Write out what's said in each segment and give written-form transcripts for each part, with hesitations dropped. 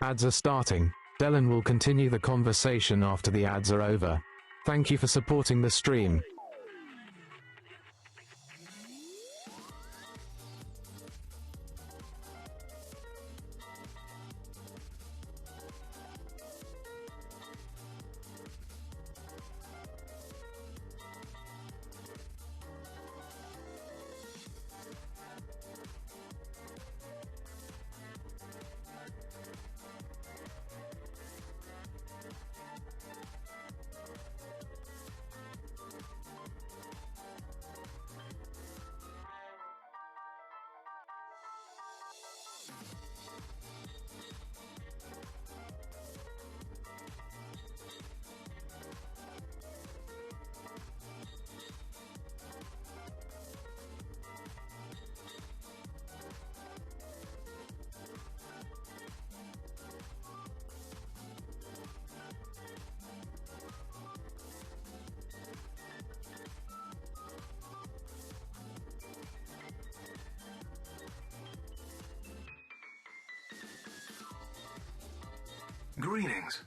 Ads are starting. Dylan will continue the conversation after the ads are over. Thank you for supporting the stream. Greetings.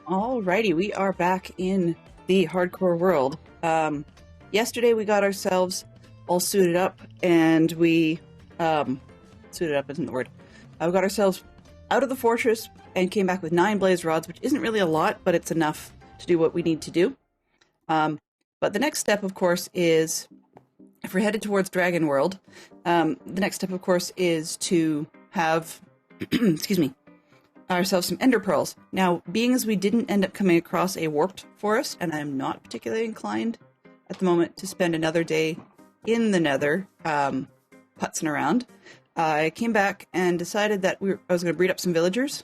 Alrighty, we are back in the hardcore world. Yesterday we got ourselves all suited up, and we suited up isn't the word. We got ourselves out of the fortress and came back with 9 blaze rods, which isn't really a lot, but it's enough to do what we need to do. But the next step, of course, is if we're headed towards Dragon World. The next step, of course, is to have excuse me, ourselves some ender pearls. Now, being as we didn't end up coming across a warped forest, and I'm not particularly inclined at the moment to spend another day in the nether putzing around, I came back and decided that I was going to breed up some villagers,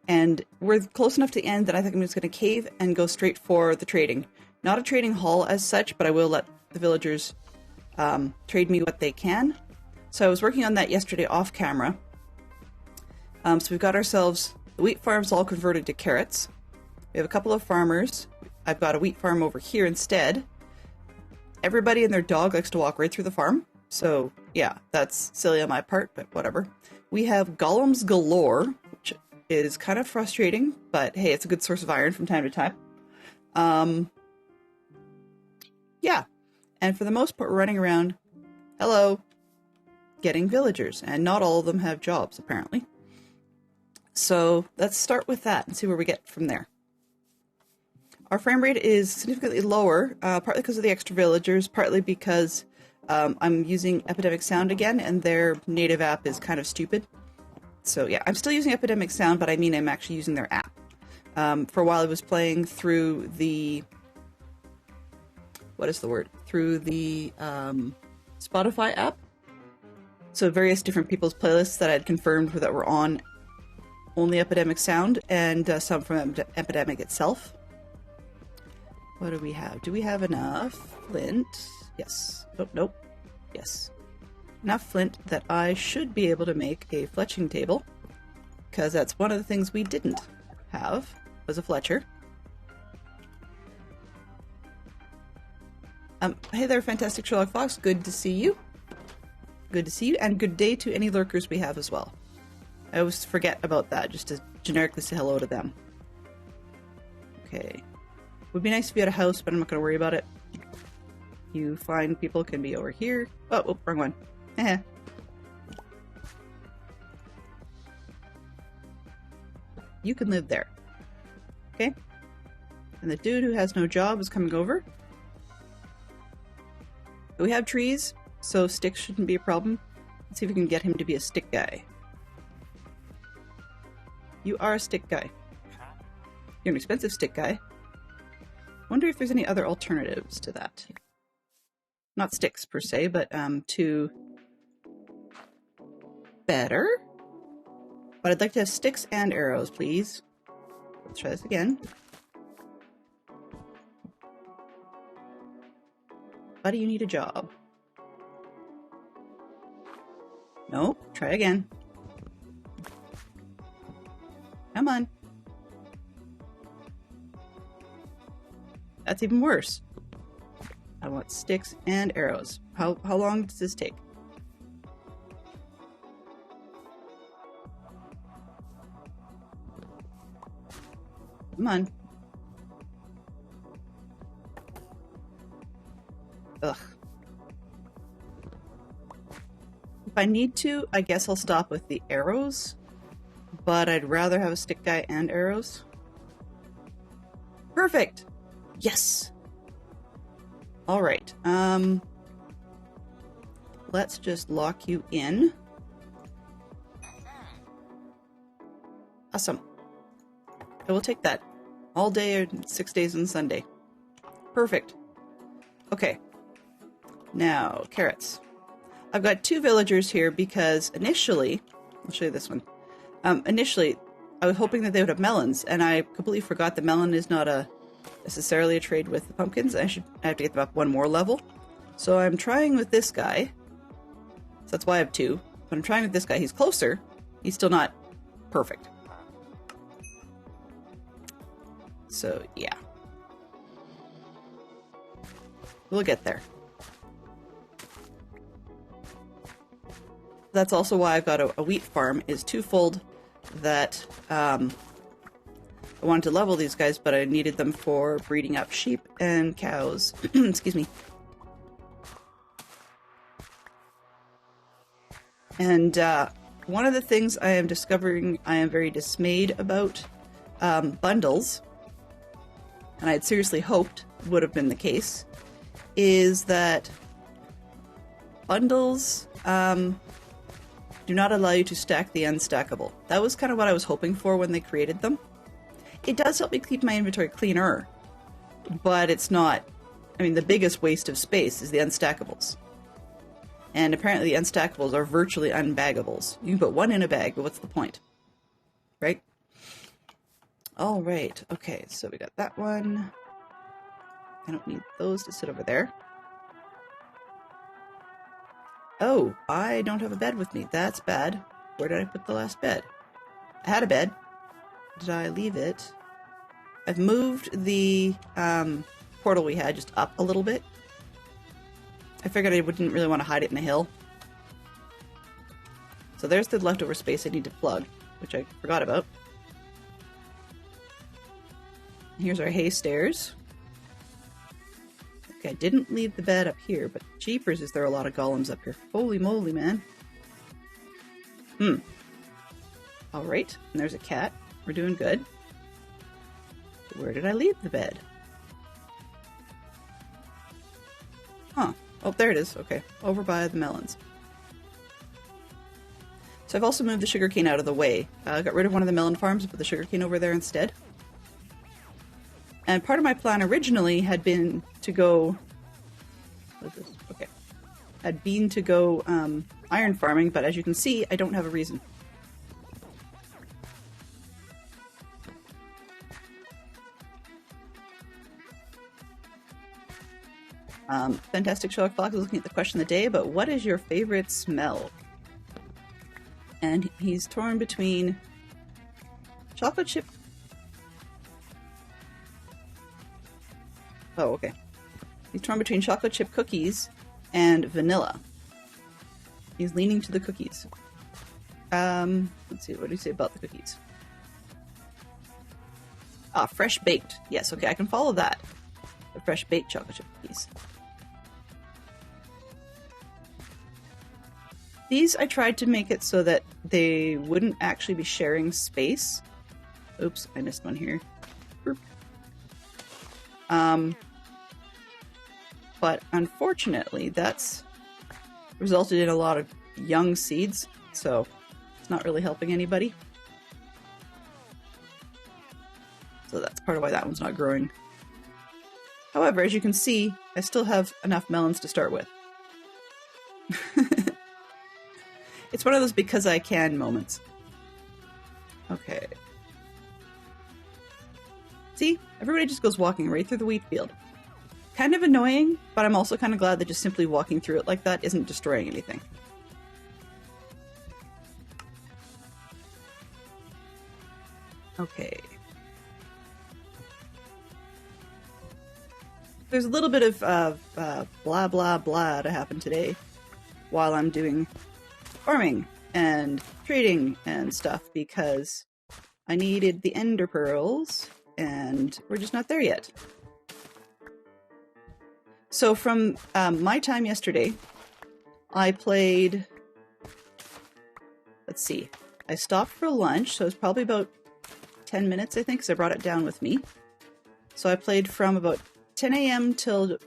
and we're close enough to the end that I think I'm just going to cave and go straight for the trading. Not a trading hall as such, but I will let the villagers trade me what they can. So I was working on that yesterday off camera. So we've got ourselves the wheat farms all converted to carrots. We have a couple of farmers. I've got a wheat farm over here instead. Everybody and their dog likes to walk right through the farm. So yeah, that's silly on my part, but whatever. We have golems galore, which is kind of frustrating, but hey, it's a good source of iron from time to time. Yeah, and for the most part, we're running around, hello, getting villagers, and not all of them have jobs, apparently. So let's start with that and see where we get from there. Our frame rate is significantly lower, partly because of the extra villagers, partly because I'm using Epidemic Sound again, and their native app is kind of stupid. So yeah, I'm still using Epidemic Sound, but I mean I'm actually using their app. For a while I was playing through the... what is the word? Through the Spotify app. So various different people's playlists that I had confirmed that were on only Epidemic Sound, and some from Epidemic itself. What do we have? Do we have enough flint? Yes. Oh, nope. Yes. Enough flint that I should be able to make a fletching table, because that's one of the things we didn't have, was a fletcher. Hey there, Fantastic Sherlock Fox. Good to see you. Good to see you, and good day to any lurkers we have as well. I always forget about that, just to generically say hello to them. Okay. Would be nice if you had a house, but I'm not going to worry about it. You fine people can be over here. Oh, wrong one. Heh. You can live there. Okay? And the dude who has no job is coming over. We have trees, so sticks shouldn't be a problem. Let's see if we can get him to be a stick guy. You are a stick guy. You're an expensive stick guy. Wonder if there's any other alternatives to that. Not sticks per se, but to better. But I'd like to have sticks and arrows, please. Let's try this again. Buddy, you need a job. Nope. Try again. Come on. That's even worse. I want sticks and arrows. How long does this take? Come on. Ugh. If I need to, I guess I'll stop with the arrows. But I'd rather have a stick guy and arrows. Perfect! Yes! Alright, let's just lock you in. Awesome. I will take that. All day or 6 days on Sunday. Perfect. Okay. Now, carrots. I've got 2 villagers here because initially... I'll show you this one. Initially, I was hoping that they would have melons, and I completely forgot that melon is not necessarily a trade with the pumpkins. I have to get them up one more level. So I'm trying with this guy. So that's why I have 2. But I'm trying with this guy. He's closer. He's still not perfect. So, yeah. We'll get there. That's also why I've got a wheat farm, is twofold, that I wanted to level these guys, but I needed them for breeding up sheep and cows. Excuse me. And one of the things I am discovering I am very dismayed about bundles, and I had seriously hoped would have been the case, is that bundles do not allow you to stack the unstackable. That was kind of what I was hoping for when they created them. It does help me keep my inventory cleaner, but it's not... I mean, the biggest waste of space is the unstackables. And apparently the unstackables are virtually unbaggables. You can put one in a bag, but what's the point? Right? All right. Okay, so we got that one. I don't need those to sit over there. Oh, I don't have a bed with me. That's bad. Where did I put the last bed? I had a bed. Did I leave it? I've moved the portal we had just up a little bit. I figured I wouldn't really want to hide it in a hill. So there's the leftover space I need to plug, which I forgot about. Here's our hay stairs. Okay, I didn't leave the bed up here, but jeepers, is there a lot of golems up here. Holy moly, man. Alright, and there's a cat. We're doing good. Where did I leave the bed? Huh. Oh, there it is. Okay. Over by the melons. So I've also moved the sugarcane out of the way. I got rid of one of the melon farms, put the sugarcane over there instead. And part of my plan originally had been to go... What is this? Okay. Had been to go iron farming, but as you can see, I don't have a reason. Fantastic Sherlock Fox is looking at the question of the day, but what is your favorite smell? And he's torn between chocolate chip... Oh, okay. He's torn between chocolate chip cookies and vanilla. He's leaning to the cookies. Let's see, what do you say about the cookies? Ah, fresh baked. Yes, okay, I can follow that. The fresh baked chocolate chip cookies. These, I tried to make it so that they wouldn't actually be sharing space. Oops, I missed one here. Boop. But unfortunately, that's resulted in a lot of young seeds, so it's not really helping anybody. So that's part of why that one's not growing. However, as you can see, I still have enough melons to start with. It's one of those because I can moments. Okay. See? Everybody just goes walking right through the wheat field. Kind of annoying, but I'm also kind of glad that just simply walking through it like that isn't destroying anything. Okay. There's a little bit of blah blah blah to happen today while I'm doing farming and trading and stuff because I needed the ender pearls and we're just not there yet. So from my time yesterday, I played, let's see, I stopped for lunch, so it's probably about 10 minutes I think because I brought it down with me. So I played from about 10 a.m. till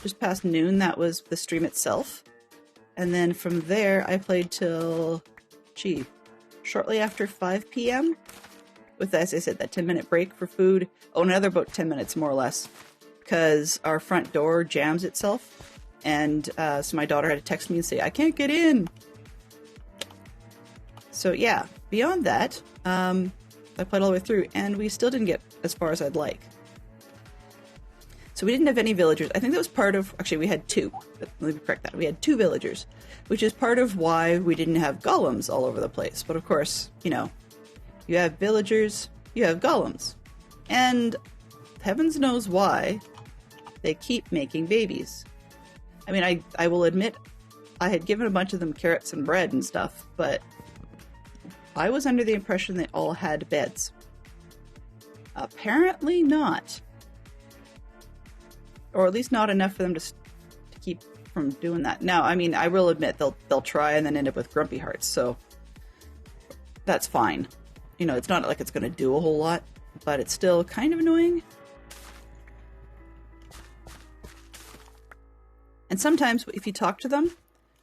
just past noon. That was the stream itself. And then from there, I played till, shortly after 5 p.m. with, as I said, that 10-minute break for food. Oh, another about 10 minutes, more or less, because our front door jams itself. And so my daughter had to text me and say, I can't get in. So yeah, beyond that, I played all the way through, and we still didn't get as far as I'd like. So we didn't have any villagers. I think that was part of... Actually, we had two. Let me correct that. We had 2 villagers, which is part of why we didn't have golems all over the place. But of course, you know, you have villagers, you have golems. And heavens knows why they keep making babies. I mean, I will admit, I had given a bunch of them carrots and bread and stuff, but I was under the impression they all had beds. Apparently not. Or at least not enough for them to keep from doing that. Now, I mean, I will admit they'll try and then end up with grumpy hearts, so that's fine. You know, it's not like it's going to do a whole lot, but it's still kind of annoying. And sometimes if you talk to them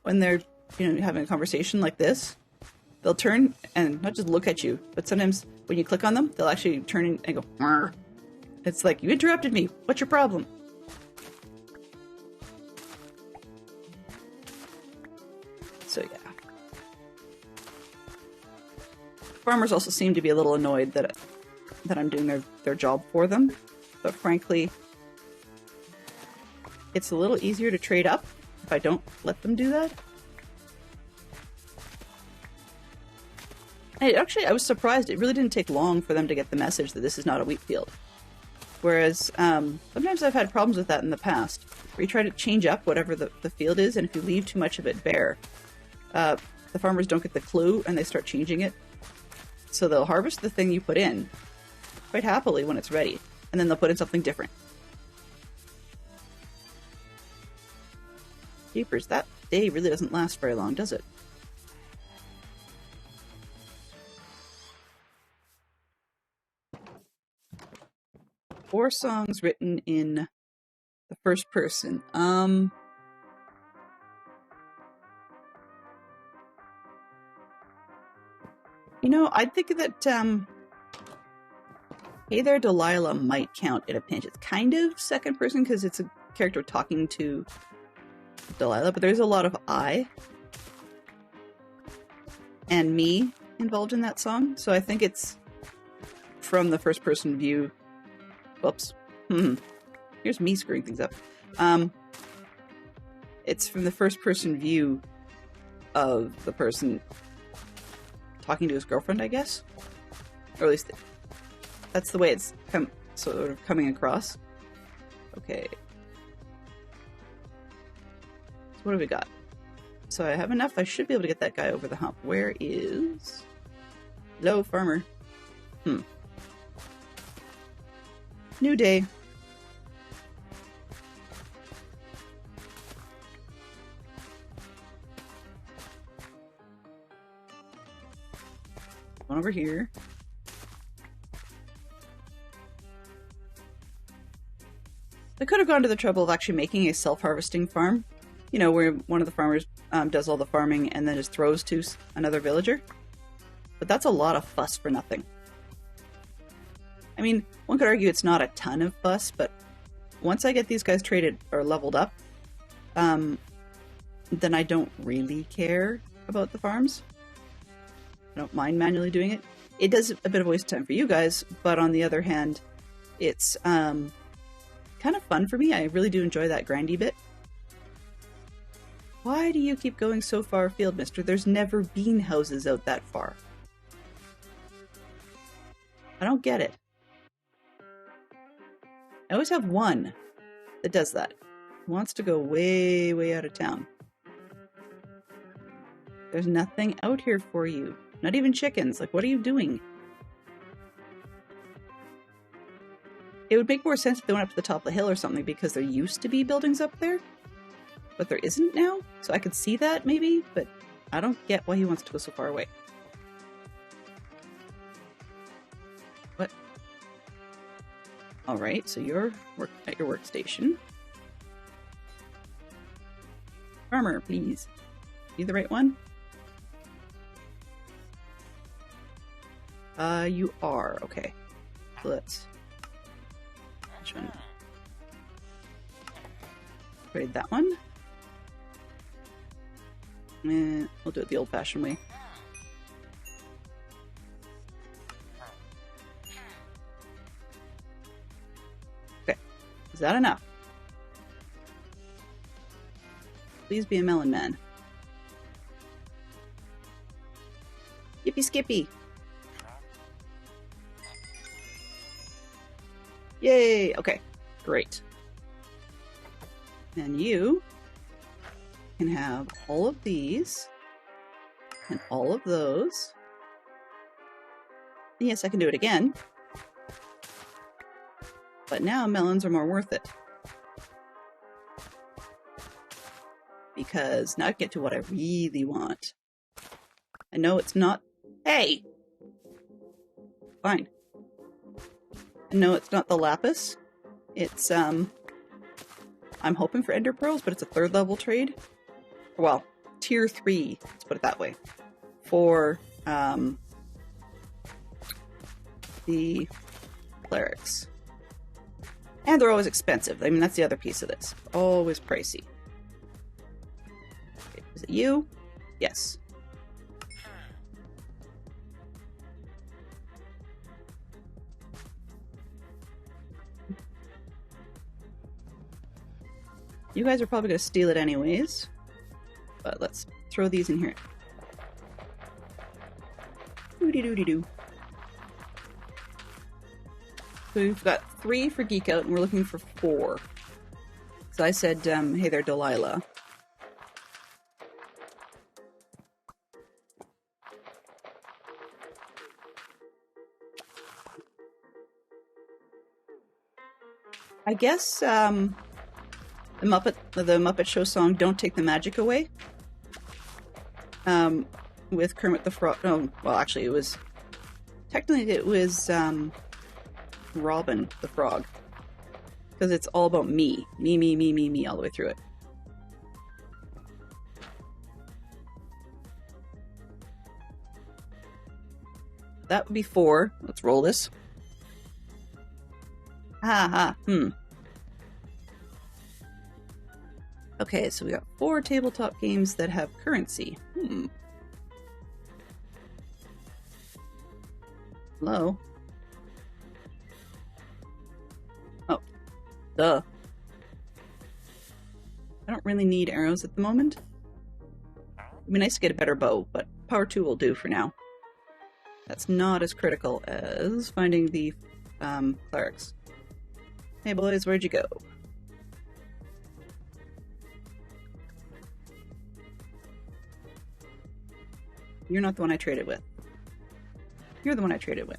when they're, you know, having a conversation like this, they'll turn and not just look at you, but sometimes when you click on them, they'll actually turn and go, "Arr." It's like, you interrupted me. What's your problem? So yeah. Farmers also seem to be a little annoyed that I'm doing their job for them. But frankly, it's a little easier to trade up if I don't let them do that. And actually, I was surprised. It really didn't take long for them to get the message that this is not a wheat field. Whereas, sometimes I've had problems with that in the past, where you try to change up whatever the field is, and if you leave too much of it bare, the farmers don't get the clue, and they start changing it. So they'll harvest the thing you put in, quite happily when it's ready, and then they'll put in something different. Jeepers, that day really doesn't last very long, does it? Four songs written in the first person. You know, I think that, Hey There Delilah might count in a pinch. It's kind of second person because it's a character talking to Delilah, but there's a lot of I and me involved in that song, so I think it's from the first person view. Whoops. Here's me screwing things up. It's from the first person view of the person talking to his girlfriend, I guess? Or at least that's the way it's sort of coming across. Okay. So what have we got? So I have enough. I should be able to get that guy over the hump. Where is... Hello, farmer. New day. One over here. I could have gone to the trouble of actually making a self-harvesting farm. You know, where one of the farmers does all the farming and then just throws to another villager. But that's a lot of fuss for nothing. I mean, one could argue it's not a ton of fuss, but once I get these guys traded or leveled up, then I don't really care about the farms. I don't mind manually doing it. It does a bit of a waste of time for you guys, but on the other hand, it's kind of fun for me. I really do enjoy that grindy bit. Why do you keep going so far afield, mister? There's never been houses out that far. I don't get it. I always have one that does that. He wants to go way, way out of town. There's nothing out here for you. Not even chickens. Like, what are you doing? It would make more sense if they went up to the top of the hill or something, because there used to be buildings up there. But there isn't now. So I could see that, maybe. But I don't get why he wants to go so far away. What? Alright, so you're at your workstation. Farmer, please. You the right one? You are. Okay. So let's... Which one? Trade that one. We'll do it the old-fashioned way. Okay. Is that enough? Please be a melon man. Yippee skippy! Yay! Okay, great. And you can have all of these and all of those. And yes, I can do it again. But now melons are more worth it. Because now I get to what I really want. I know it's not... Hey! Fine. I know it's not the lapis. It's, I'm hoping for ender pearls, but it's a 3rd level trade. Well, tier 3, let's put it that way. For, the clerics. And they're always expensive. I mean, that's the other piece of this. Always pricey. Okay, is it you? Yes. You guys are probably going to steal it anyways. But let's throw these in here. Doody-doody-doo. So we've got 3 for Geek Out, and we're looking for 4. So I said, hey there, Delilah. I guess, the Muppet Show song, Don't Take the Magic Away. With Kermit the Frog. Oh, well, actually, technically it was, Robin the Frog. Because it's all about me. Me, me, me, me, me, all the way through it. That would be 4. Let's roll this. Ha ha, Okay, so we got 4 tabletop games that have currency. Hello? Oh. Duh. I don't really need arrows at the moment. It'd be nice to get a better bow, but power 2 will do for now. That's not as critical as finding the clerics. Hey boys, where'd you go? You're not the one I traded with. You're the one I traded with.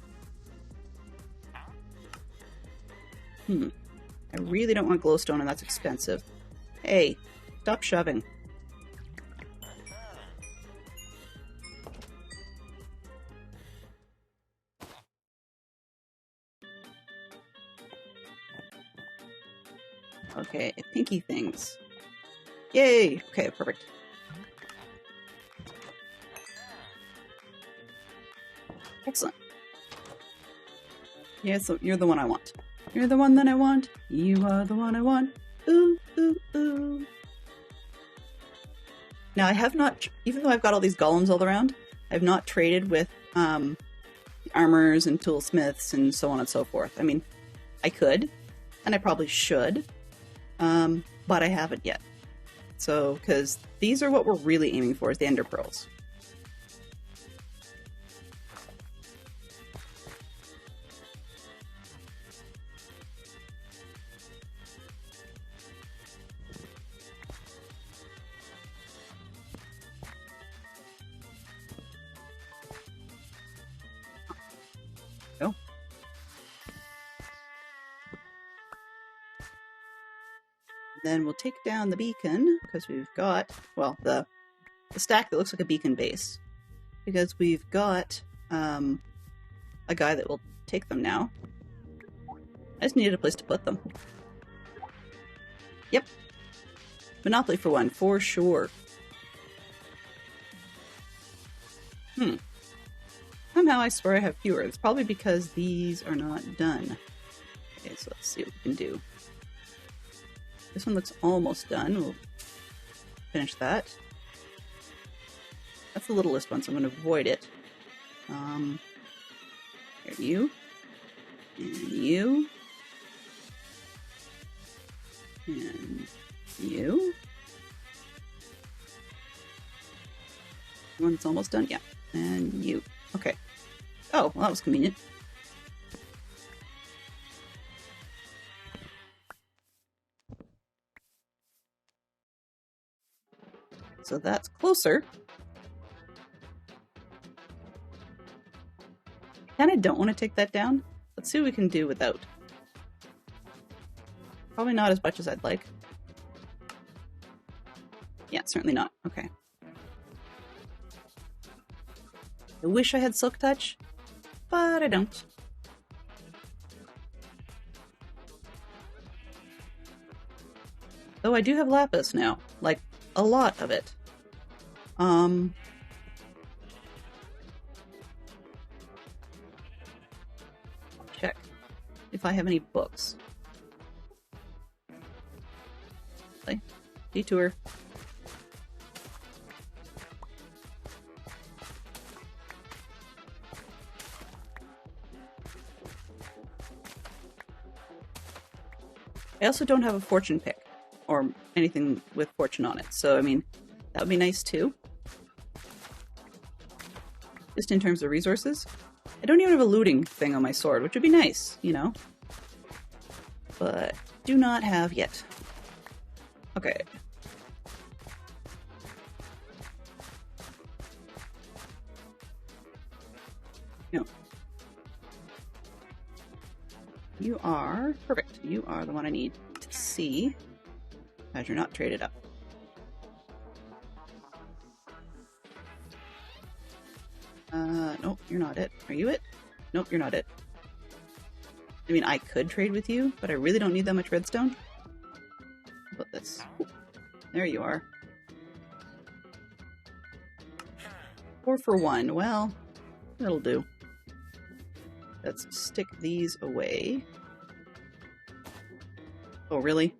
I really don't want glowstone, and that's expensive. Hey, stop shoving. Okay, pinky things. Yay! Okay, perfect. Excellent. Yeah, so you're the one I want. You're the one that I want. You are the one I want. Ooh, ooh, ooh. Now, I have not, even though I've got all these golems all around, I've not traded with armors and toolsmiths and so on and so forth. I mean, I could, and I probably should, but I haven't yet. So, because these are what we're really aiming for, is the ender pearls. Go. Then we'll take down the beacon, because we've got, well, the stack that looks like a beacon base. Because we've got a guy that will take them now. I just needed a place to put them. Yep. Monopoly for one, for sure. Somehow I swear I have fewer. It's probably because these are not done. Okay, so let's see what we can do. This one looks almost done. We'll finish that. That's the littlest one, so I'm going to avoid it. Here, you. And you. And you. One's almost done? Yeah. And you. Okay. Oh, well, that was convenient. So that's closer. Kinda don't want to take that down. Let's see what we can do without. Probably not as much as I'd like. Yeah, certainly not. Okay. I wish I had Silk Touch, but I don't. Though I do have Lapis now. Like, a lot of it. Check if I have any books. Play. Detour. I also don't have a fortune pick or anything with fortune on it, so I mean, that would be nice too. Just in terms of resources. I don't even have a looting thing on my sword, which would be nice, you know? But do not have yet. Okay. No. You are perfect. You are the one I need to see as you're not traded up. Nope, you're not it. Are you it? Nope, you're not it. I mean, I could trade with you, but I really don't need that much redstone. How about this? Ooh, there you are. 4 for 1. Well, that'll do. Let's stick these away. Oh, really?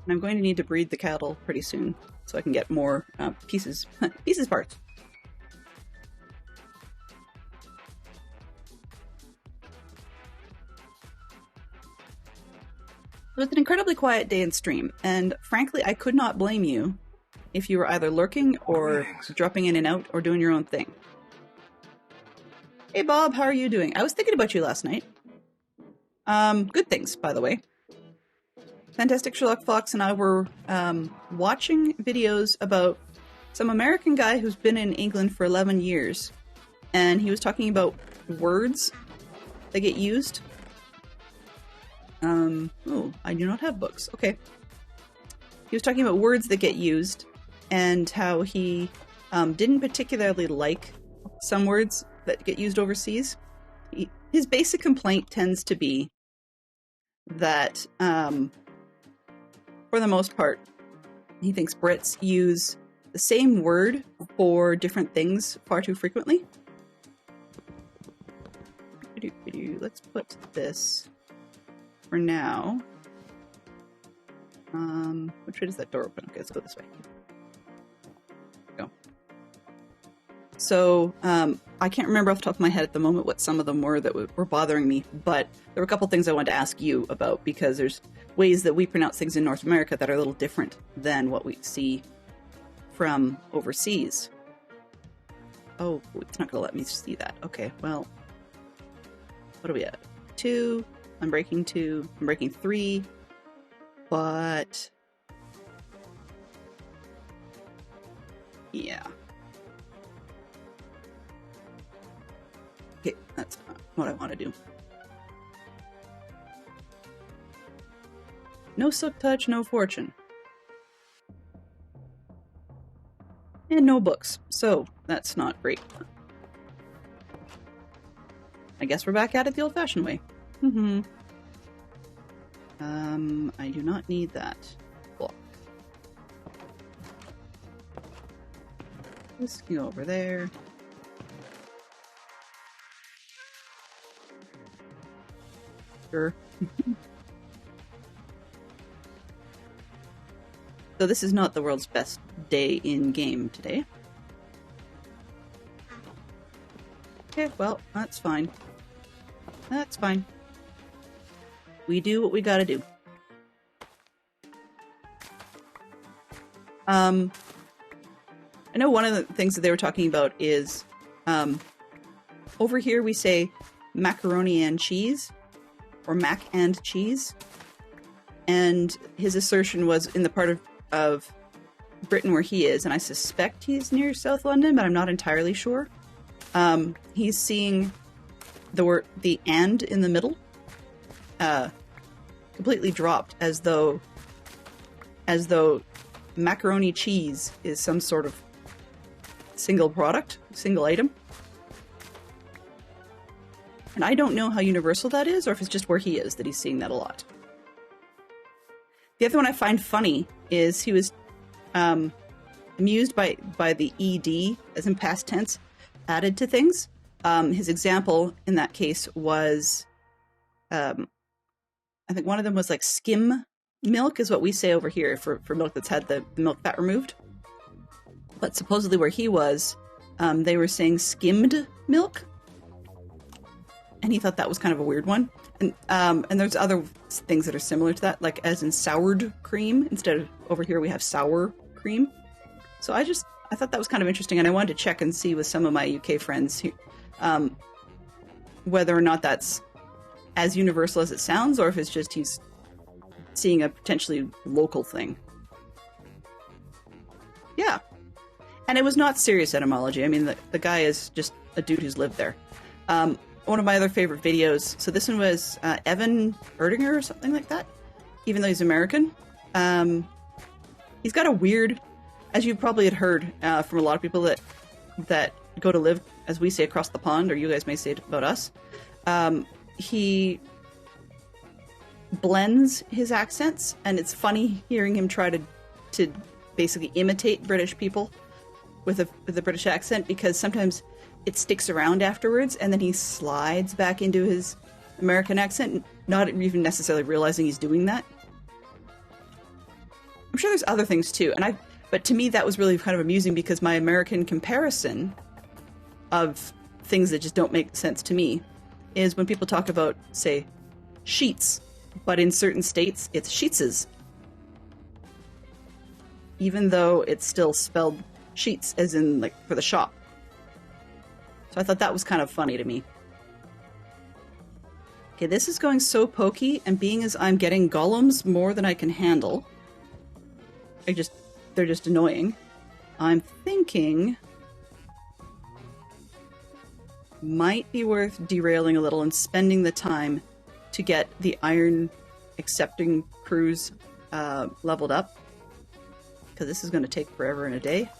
I'm going to need to breed the cattle pretty soon so I can get more pieces parts. It was an incredibly quiet day in stream, and frankly, I could not blame you if you were either lurking or dropping in and out or doing your own thing. Hey Bob, how are you doing? I was thinking about you last night. Good things, by the way. Fantastic Sherlock Fox and I were watching videos about some American guy who's been in England for 11 years, and he was talking about words that get used. Oh, I do not have books. Okay. He was talking about words that get used and how he didn't particularly like some words that get used overseas. His basic complaint tends to be that, for the most part, he thinks Brits use the same word for different things far too frequently. Let's put this for now. Which way does that door open? Okay, let's go this way. Go. So, I can't remember off the top of my head at the moment what some of them were that were bothering me, but there were a couple things I wanted to ask you about, because there's ways that we pronounce things in North America that are a little different than what we see from overseas. Oh, it's not going to let me see that. Okay, well, what are we at? 2. I'm breaking 2. I'm breaking 3. But yeah. Okay, that's not what I want to do. No Silk Touch, no fortune. And no books, so that's not great. I guess we're back at it the old-fashioned way. Mm-hmm. I do not need that block. This can go over there. Sure. So this is not the world's best day in game today. Okay, well, that's fine. That's fine. We do what we gotta do. I know one of the things that they were talking about is, over here we say macaroni and cheese, or mac and cheese. and his assertion was in the part of Britain where he is, and I suspect he's near South London, but I'm not entirely sure. He's seeing the "and" in the middle completely dropped, as though macaroni cheese is some sort of single product, single item. And I don't know how universal that is, or if it's just where he is that he's seeing that a lot. The other one I find funny is he was amused by the "ed," as in past tense, added to things. His example in that case was, I think one of them was like skim milk is what we say over here for milk that's had the milk fat removed. But supposedly where he was, they were saying skimmed milk. And he thought that was kind of a weird one. And there's other things that are similar to that, like as in soured cream, instead of over here we have sour cream. So I thought that was kind of interesting, and I wanted to check and see with some of my UK friends whether or not that's as universal as it sounds, or if it's just he's seeing a potentially local thing. Yeah. And it was not serious etymology. I mean, the guy is just a dude who's lived there. One of my other favorite videos, so this one was Evan Erdinger or something like that, even though he's American. He's got a weird, as you probably had heard from a lot of people that go to live, as we say, across the pond, or you guys may say it about us, he blends his accents, and it's funny hearing him try to basically imitate British people with a British accent, because sometimes it sticks around afterwards, and then he slides back into his American accent, not even necessarily realizing he's doing that. I'm sure there's other things too, but to me that was really kind of amusing, because my American comparison of things that just don't make sense to me is when people talk about, say, sheets, but in certain states it's sheetses, even though it's still spelled sheets as in like for the shop. So I thought that was kind of funny to me. Okay, this is going so pokey, and being as I'm getting golems more than I can handle, they're just annoying. I'm thinking might be worth derailing a little and spending the time to get the iron accepting crews leveled up, because this is going to take forever and a day.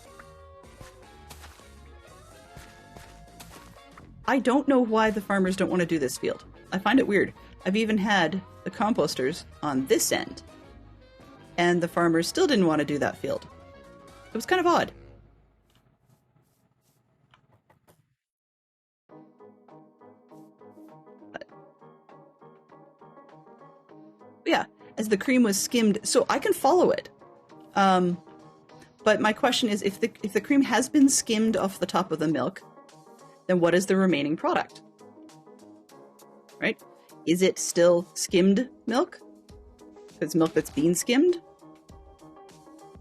I don't know why the farmers don't want to do this field. I find it weird. I've even had the composters on this end, and the farmers still didn't want to do that field. It was kind of odd. But yeah, as the cream was skimmed, so I can follow it. But my question is, if the cream has been skimmed off the top of the milk, then what is the remaining product? Right? Is it still skimmed milk? It's milk that's been skimmed?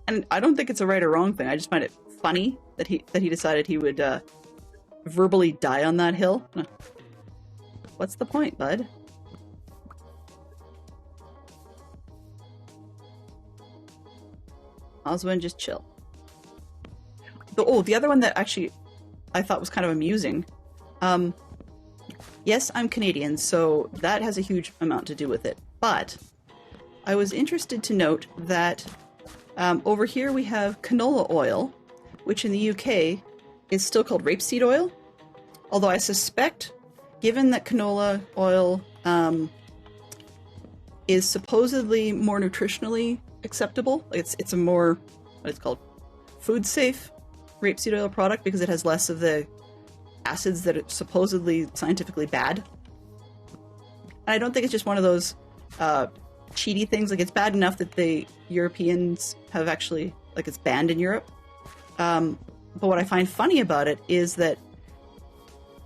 And I don't think it's a right or wrong thing. I just find it funny that he decided he would verbally die on that hill. What's the point, bud? Oswin, just chill. The other one that actually I thought was kind of amusing. Yes, I'm Canadian, so that has a huge amount to do with it. But I was interested to note that over here we have canola oil, which in the UK is still called rapeseed oil. Although I suspect, given that canola oil is supposedly more nutritionally acceptable, it's a more, what it's called, food safe rapeseed oil product, because it has less of the acids that are supposedly scientifically bad. And I don't think it's just one of those cheaty things. Like, it's bad enough that the Europeans have actually, like, it's banned in Europe. But what I find funny about it is that,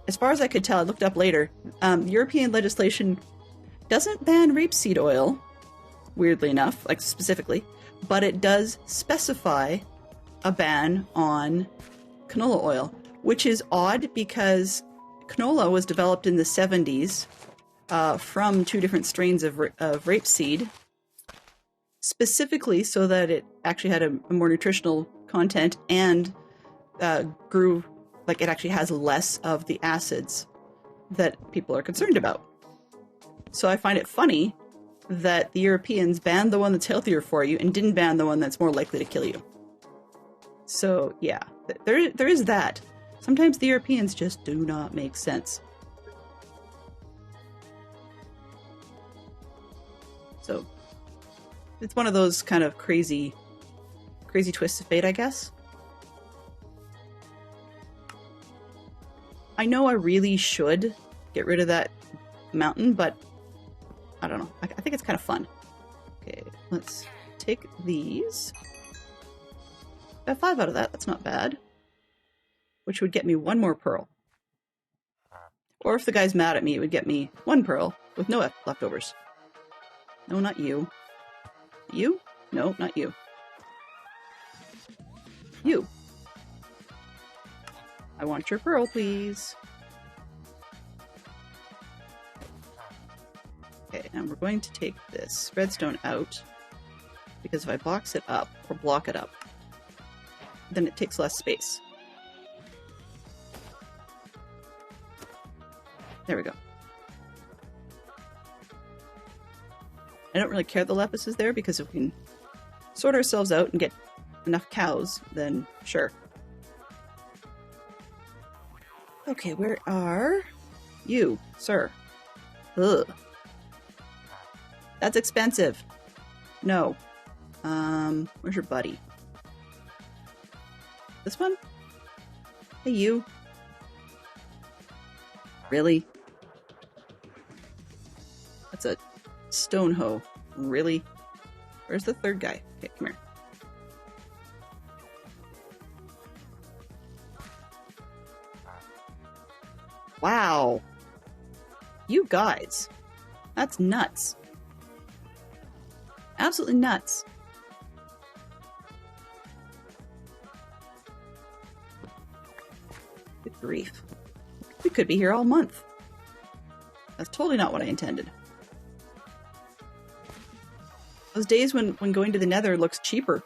as far as I could tell, I looked up later, European legislation doesn't ban rapeseed oil, weirdly enough, like specifically, but it does specify a ban on canola oil, which is odd because canola was developed in the 70s from two different strains of rapeseed, specifically so that it actually had a more nutritional content and grew, like it actually has less of the acids that people are concerned about. So I find it funny that the Europeans banned the one that's healthier for you and didn't ban the one that's more likely to kill you. So yeah, there is that. Sometimes the Europeans just do not make sense. So it's one of those kind of crazy twists of fate, I guess. I know I really should get rid of that mountain, but I don't know. I think it's kind of fun. Okay, let's take these. Got 5 out of that. That's not bad. Which would get me 1 more pearl. Or if the guy's mad at me, it would get me 1 pearl with no leftovers. No, not you. You? No, not you. You. I want your pearl, please. Okay, and we're going to take this redstone out, because if I box it up, or block it up, then it takes less space. There we go. I don't really care the lapis is there, because if we can sort ourselves out and get enough cows, then sure. Okay, where are you, sir? Ugh. That's expensive. No. Where's your buddy? This one? Hey, you. Really? That's a stone hoe. Really? Where's the third guy? Okay, come here. Wow. You guys. That's nuts. Absolutely nuts. Good grief. We could be here all month. That's totally not what I intended. Those days when going to the Nether looks cheaper.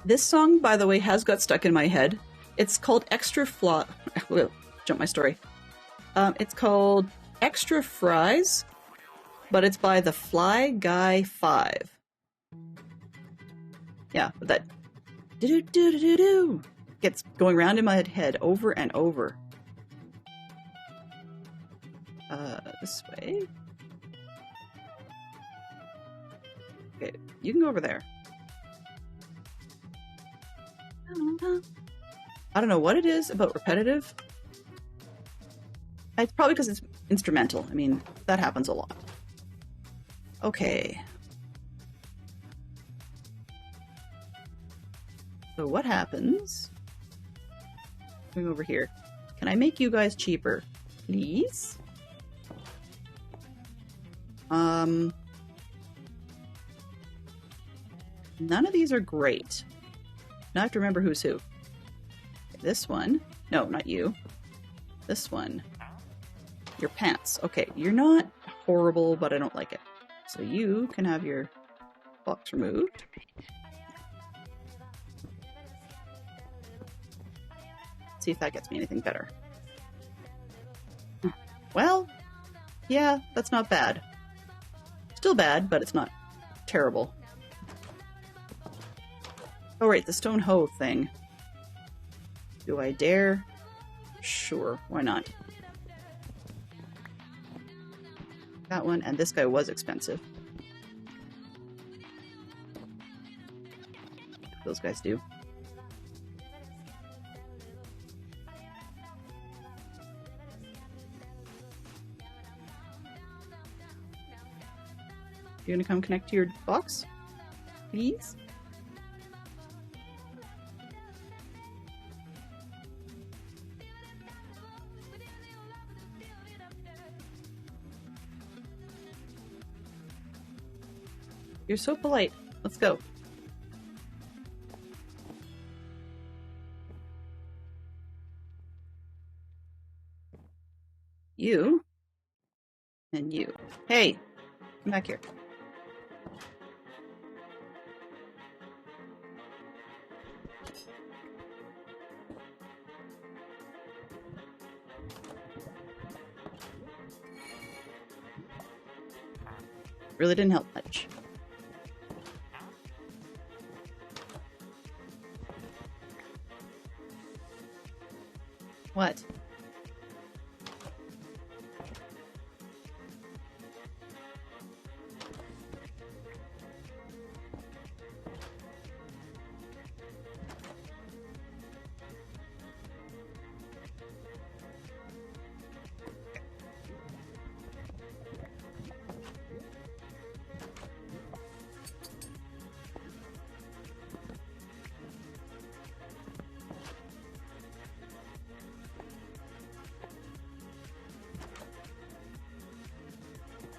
This song, by the way, has got stuck in my head. It's called Extra Fly. Jump my story. It's called Extra Fries, but it's by the Fly Guy 5. Yeah, but that do-do-do-do-do gets going around in my head over and over. This way. Okay, you can go over there. I don't know what it is about repetitive. It's probably because it's instrumental. I mean, that happens a lot. Okay. So what happens? Going over here. Can I make you guys cheaper? Please? None of these are great. Now I have to remember who's who. This one. No, not you. This one. Your pants. Okay, you're not horrible, but I don't like it. So you can have your box removed. See if that gets me anything better. Well, yeah, that's not bad. Still bad, but it's not terrible. Oh right, the stone hoe thing. Do I dare? Sure, why not? That one, and this guy was expensive. Those guys do. You gonna come connect to your box? Please? You're so polite. Let's go. You. And you. Hey! Come back here. Really didn't help much. What?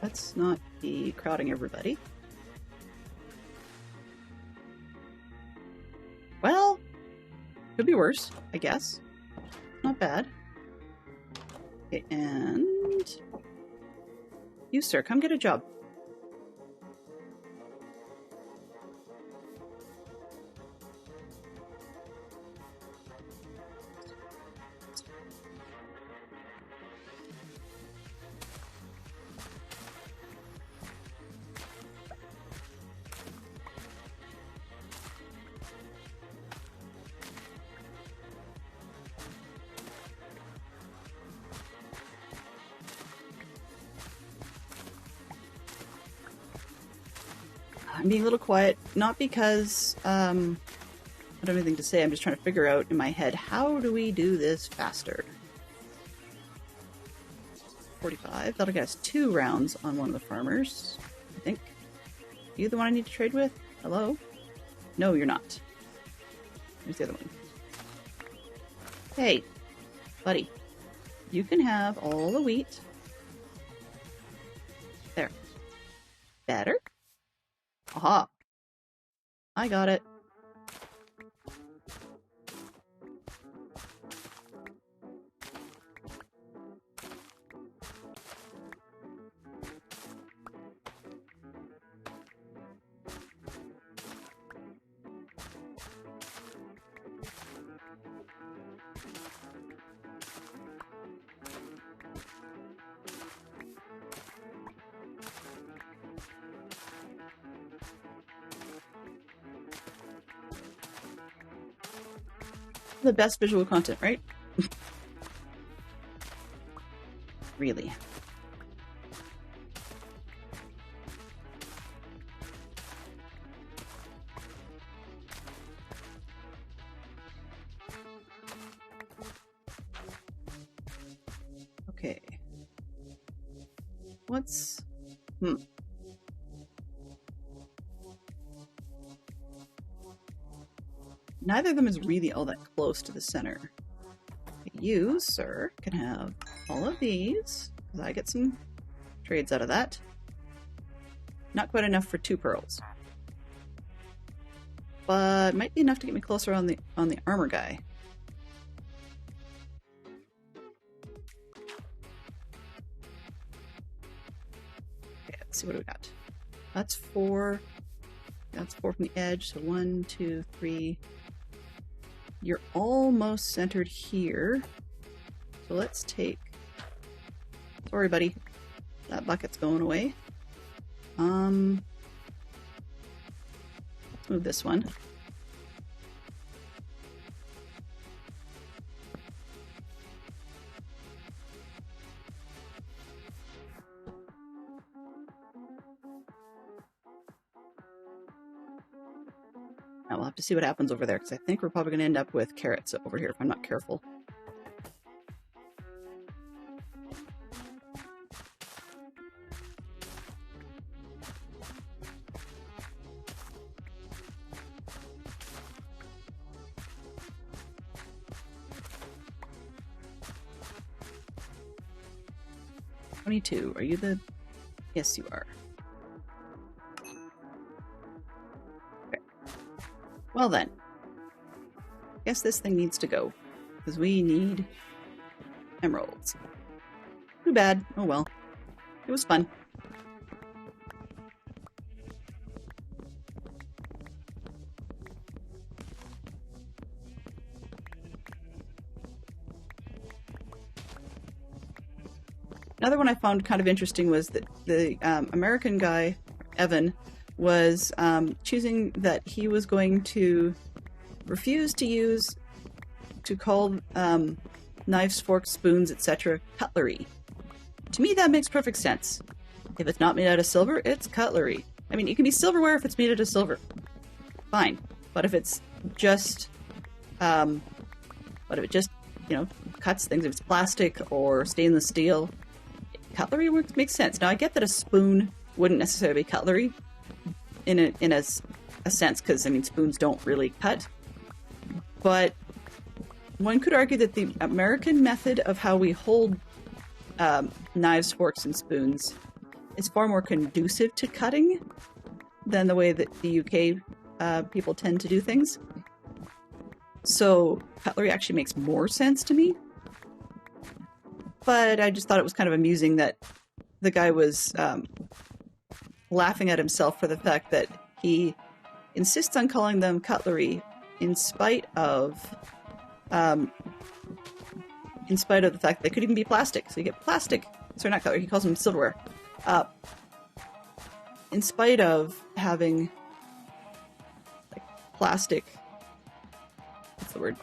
Let's not be crowding everybody. Well, could be worse, I guess. Not bad. Okay, and you, sir, come get a job. I'm being a little quiet, not because I don't have anything to say. I'm just trying to figure out in my head, how do we do this faster? 45. That'll get us 2 rounds on one of the farmers, I think. You the one I need to trade with? Hello? No, you're not. Where's the other one? Hey, buddy. You can have all the wheat. There. Better? Aha. I got it. The best visual content, right? Really. Okay. What's... Neither of them is really all that close to the center. You, sir, can have all of these, because I get some trades out of that. Not quite enough for 2 pearls. But might be enough to get me closer on the armor guy. Okay, let's see what we got. That's 4. That's 4 from the edge, so 1, 2, 3. You're almost centered here. So let's take... Sorry, buddy. That bucket's going away. Let's move this one. Now we'll have to see what happens over there, because I think we're probably going to end up with carrots over here if I'm not careful. Are you the... Yes, you are. Okay. Well then. Guess this thing needs to go. Because we need emeralds. Too bad. Oh well. It was fun. Another one I found kind of interesting was that the American guy, Evan, was choosing that he was going to refuse to call knives, forks, spoons, etc. cutlery. To me, that makes perfect sense. If it's not made out of silver, it's cutlery. I mean, it can be silverware if it's made out of silver. Fine. But if it's just, you know, cuts things, if it's plastic or stainless steel, cutlery makes sense. Now, I get that a spoon wouldn't necessarily be cutlery in a sense, because, I mean, spoons don't really cut. But one could argue that the American method of how we hold knives, forks, and spoons is far more conducive to cutting than the way that the UK people tend to do things. So cutlery actually makes more sense to me. But I just thought it was kind of amusing that the guy was laughing at himself for the fact that he insists on calling them cutlery in spite of the fact they could even be plastic. So you get plastic. Sorry, not cutlery. He calls them silverware. In spite of having like plastic, what's the word?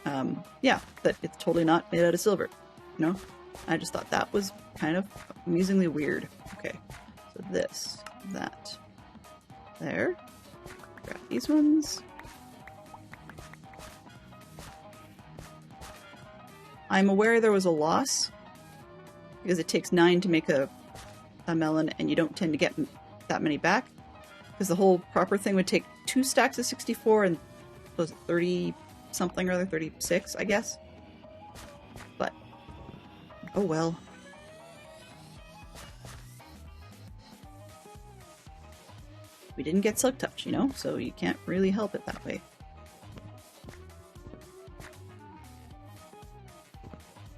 Yeah, that it's totally not made out of silver. You know, I just thought that was kind of amusingly weird. Okay, so this, that, there. Grab these ones. I'm aware there was a loss because it takes 9 to make a melon, and you don't tend to get that many back because the whole proper thing would take 2 stacks of 64 and was it 30 something or other, 36, I guess. But oh well. We didn't get Silk Touch, you know, so you can't really help it that way.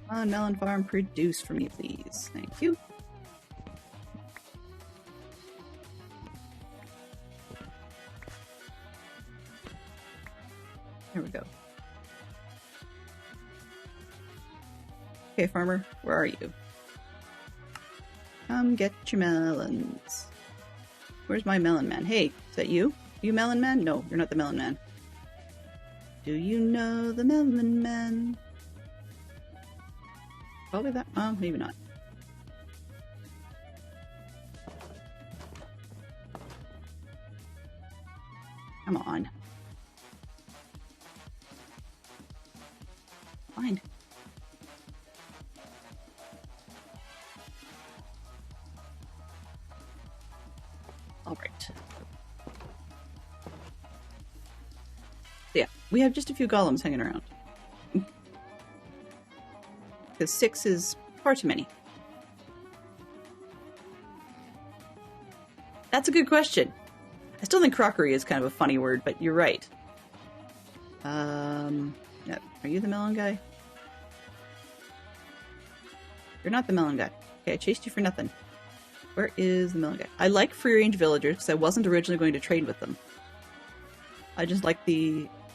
Come on, Melon Farm, produce for me, please. Thank you. There we go. Okay, farmer, where are you? Come get your melons. Where's my melon man? Hey, is that you? You melon man? No, you're not the melon man. Do you know the melon man? Probably that. Oh, maybe not. Come on. Fine. All right. Yeah, we have just a few golems hanging around. Because 6 is far too many. That's a good question. I still think crockery is kind of a funny word, but you're right. Yeah, are you the melon guy? You're not the melon guy. Okay, I chased you for nothing. Where is the melon guy? I like free range villagers because I wasn't originally going to trade with them. I just like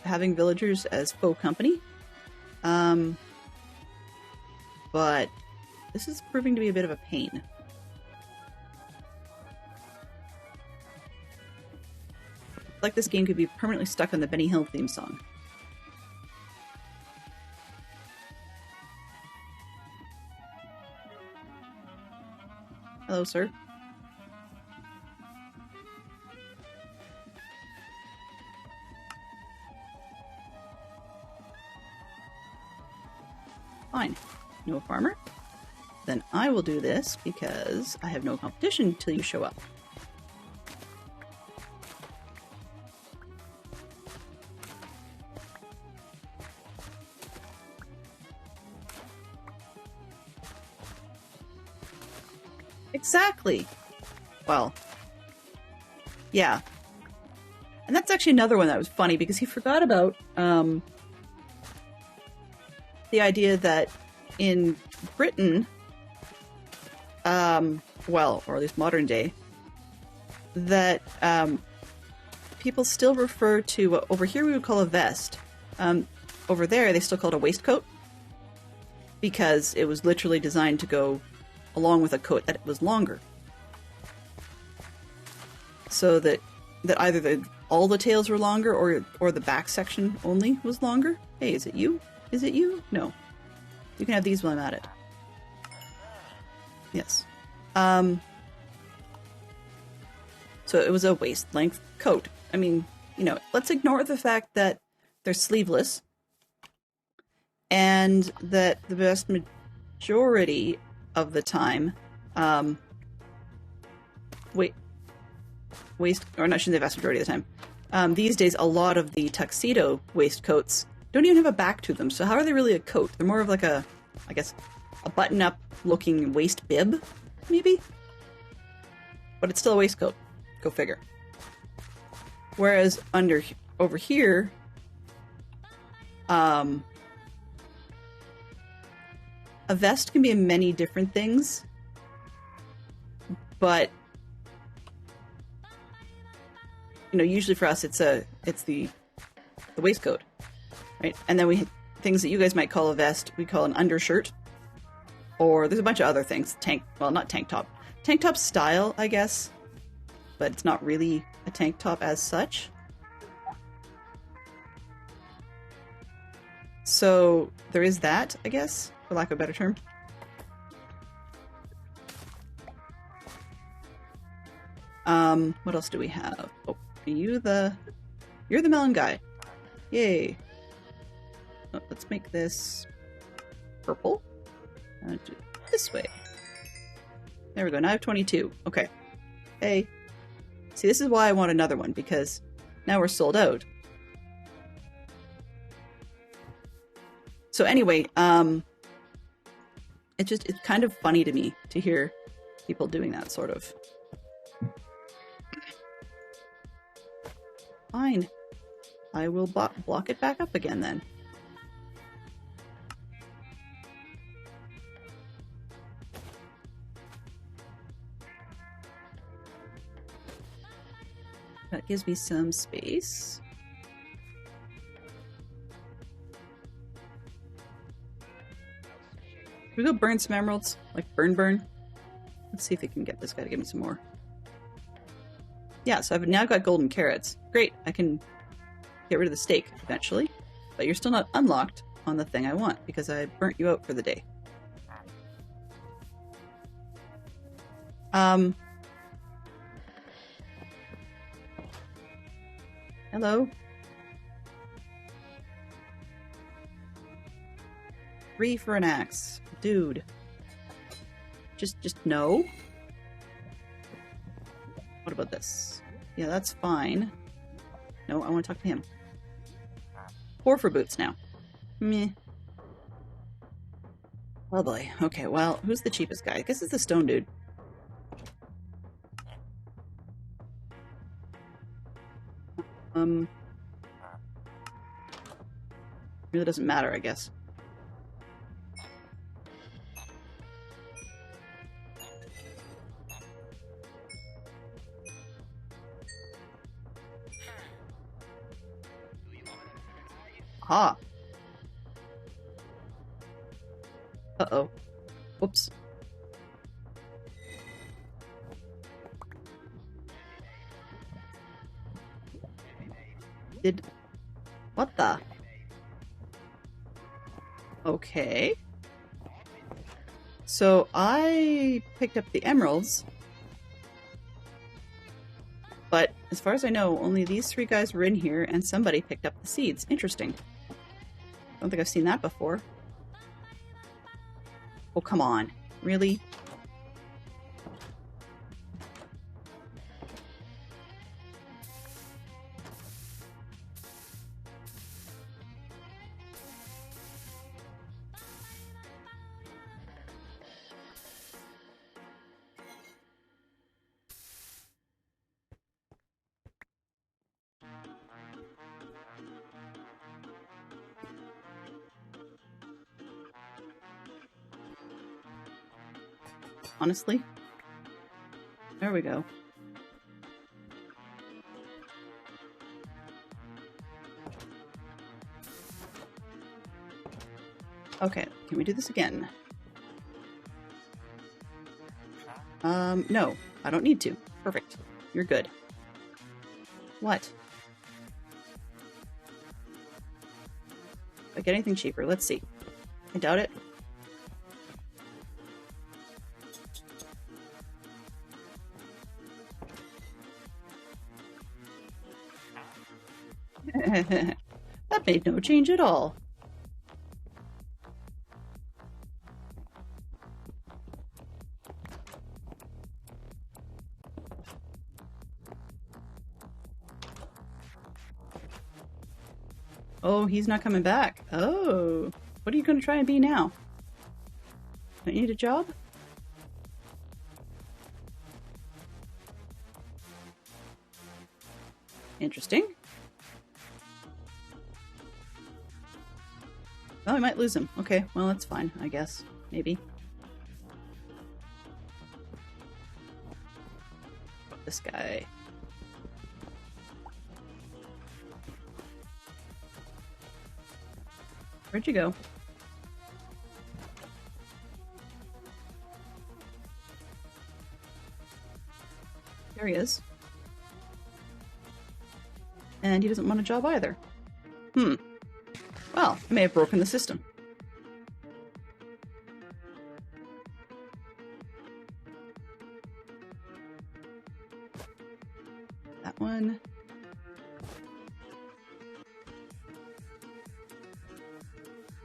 having villagers as faux company. But this is proving to be a bit of a pain. Like this game could be permanently stuck on the Benny Hill theme song. Hello, sir. Fine. No farmer? Then I will do this because I have no competition until you show up. Exactly. Well, yeah. And that's actually another one that was funny because he forgot about the idea that in Britain, well, or at least modern day, that people still refer to what over here we would call a vest. Over there, they still call it a waistcoat because it was literally designed to go along with a coat that was longer. So that either all the tails were longer or the back section only was longer. Hey, is it you? Is it you? No. You can have these while I'm at it. Yes. So it was a waist-length coat. I mean, you know, let's ignore the fact that they're sleeveless and that the vast majority of the time, waist, or not, shouldn't say vast majority of the time. These days, a lot of the tuxedo waistcoats don't even have a back to them. So how are they really a coat? They're more of like a, I guess, a button-up looking waist bib, maybe? But it's still a waistcoat. Go figure. Whereas over here, a vest can be many different things, but you know, usually for us, it's the waistcoat, right? And then things that you guys might call a vest, we call an undershirt, or there's a bunch of other things. Well, not tank top. Tank top style, I guess, but it's not really a tank top as such. So there is that, I guess, for lack of a better term. What else do we have? Oh, you're the melon guy. Yay. Oh, let's make this purple. Do it this way. There we go. Now I have 22. Okay. Hey. See, this is why I want another one, because now we're sold out. So anyway, it's kind of funny to me to hear people doing that, sort of. Fine. I will block it back up again then. That gives me some space. Can we go burn some emeralds? Like burn? Let's see if we can get this guy to give me some more. Yeah, so I've now got golden carrots. Great, I can get rid of the steak eventually. But you're still not unlocked on the thing I want because I burnt you out for the day. Hello? 3 for an axe. Dude. Just no? What about this? Yeah, that's fine. No, I want to talk to him. 4 for boots now. Meh. Oh boy. Okay, well, who's the cheapest guy? I guess it's the stone dude. Really doesn't matter, I guess. Ah. Uh-oh. Whoops. What the? Okay. So I picked up the emeralds, but as far as I know, only these 3 guys were in here and somebody picked up the seeds. Interesting. I don't think I've seen that before. Oh, come on. Really? honestly. There we go. Okay, can we do this again? No, I don't need to. Perfect. You're good. What? If I get anything cheaper, let's see. I doubt it. That made no change at all. Oh, he's not coming back. Oh, what are you going to try and be now? Don't you need a job? Interesting. Oh, I might lose him. Okay, well, that's fine, I guess. Maybe. This guy. Where'd you go? There he is. And he doesn't want a job either. Well, I may have broken the system. That one.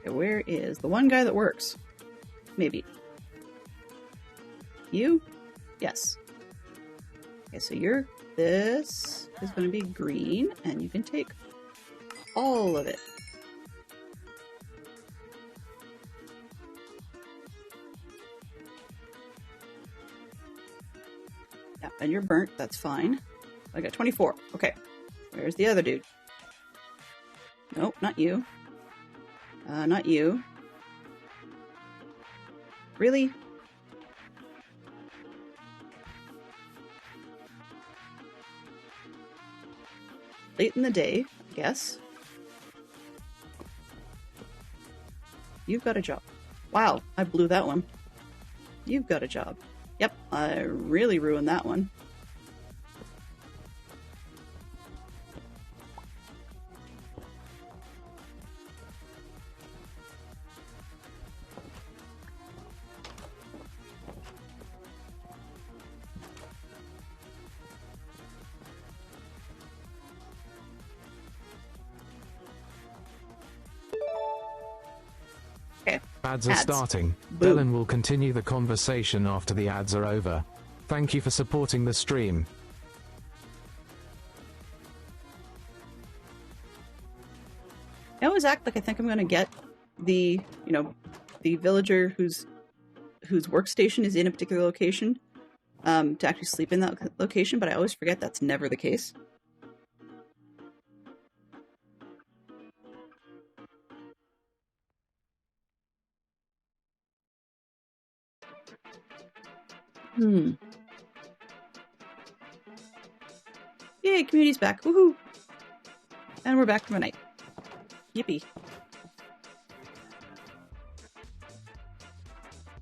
Okay, where is the one guy that works? Maybe. You? Yes. Okay, so this is going to be green, and you can take all of it. Yeah, and you're burnt, that's fine. I got 24. Okay. Where's the other dude? Nope, not you. Not you. Really? Late in the day, I guess. You've got a job. Wow, I blew that one. You've got a job. Yep, I really ruined that one. Ads are starting. Boom. Dylan will continue the conversation after the ads are over. Thank you for supporting the stream. I always act like I think I'm going to get the, the villager whose workstation is in a particular location to actually sleep in that location, but I always forget that's never the case. Yay, community's back. Woohoo! And we're back from a night. Yippee.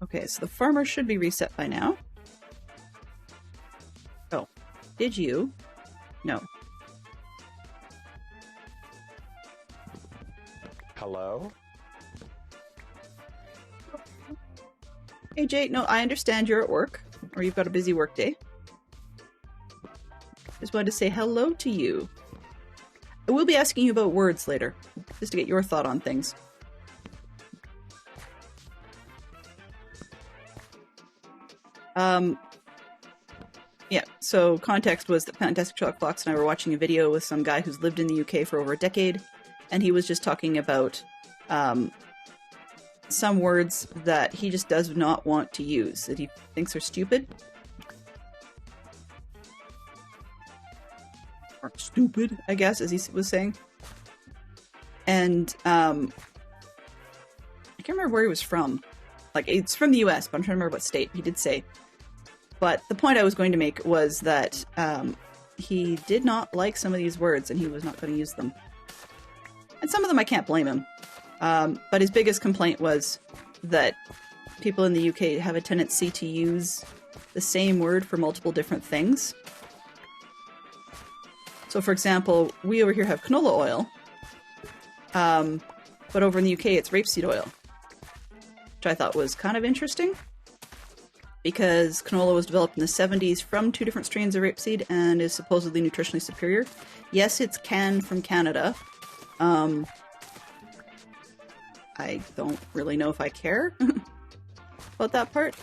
Okay, so the farmer should be reset by now. Oh, did you? No. Hello? Hey, Jay, no, I understand you're at work, or you've got a busy work day. Just wanted to say hello to you. I will be asking you about words later, just to get your thought on things. Yeah, so context was that Fantastic Sherlock Fox and I were watching a video with some guy who's lived in the UK for over a decade, and he was just talking about some words that he just does not want to use, that he thinks are stupid. Or stupid, I guess, as he was saying. And I can't remember where he was from. Like, it's from the US, but I'm trying to remember what state he did say. But the point I was going to make was that he did not like some of these words, and he was not going to use them. And some of them I can't blame him. But his biggest complaint was that people in the UK have a tendency to use the same word for multiple different things. So, for example, we over here have canola oil, but over in the UK it's rapeseed oil, which I thought was kind of interesting, because canola was developed in the 70s from 2 different strains of rapeseed and is supposedly nutritionally superior. Yes, it's canned from Canada. I don't really know if I care about that part,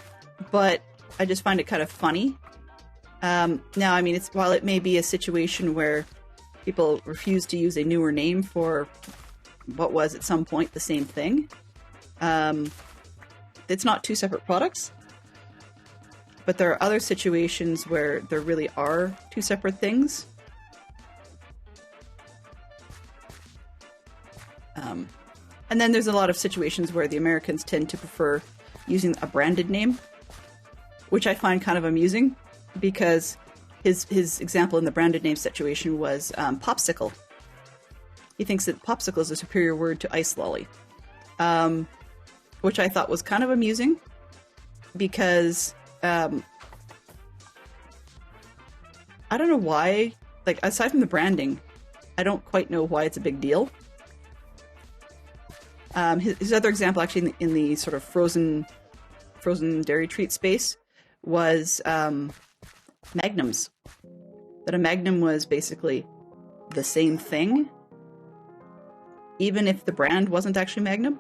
but I just find it kind of funny. Now, I mean, while it may be a situation where people refuse to use a newer name for what was at some point the same thing, it's not 2 separate products. But there are other situations where there really are 2 separate things. And then there's a lot of situations where the Americans tend to prefer using a branded name, which I find kind of amusing, because his example in the branded name situation was popsicle. He thinks that popsicle is a superior word to ice lolly, which I thought was kind of amusing, because I don't know why, like, aside from the branding, I don't quite know why it's a big deal. His other example, actually, in the sort of frozen dairy treat space, was magnums. That a magnum was basically the same thing, even if the brand wasn't actually Magnum.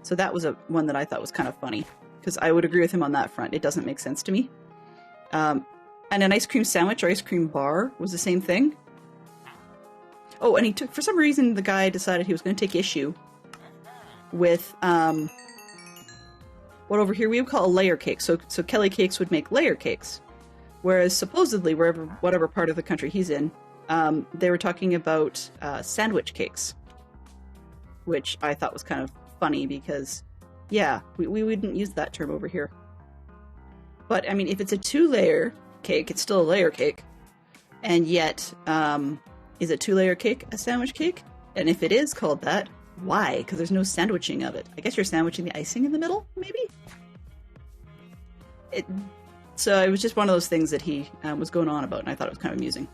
So that was one that I thought was kind of funny, because I would agree with him on that front. It doesn't make sense to me. And an ice cream sandwich or ice cream bar was the same thing. Oh, and for some reason, the guy decided he was going to take issue with what over here we would call a layer cake. So Kelly Cakes would make layer cakes, whereas supposedly whatever part of the country he's in, they were talking about sandwich cakes, which I thought was kind of funny, because yeah, we wouldn't use that term over here. But I mean, if it's a 2-layer cake, it's still a layer cake, and yet is a 2-layer cake a sandwich cake? And if it is called that, why? Because there's no sandwiching of it. I guess you're sandwiching the icing in the middle, maybe? So it was just one of those things that he was going on about, and I thought it was kind of amusing.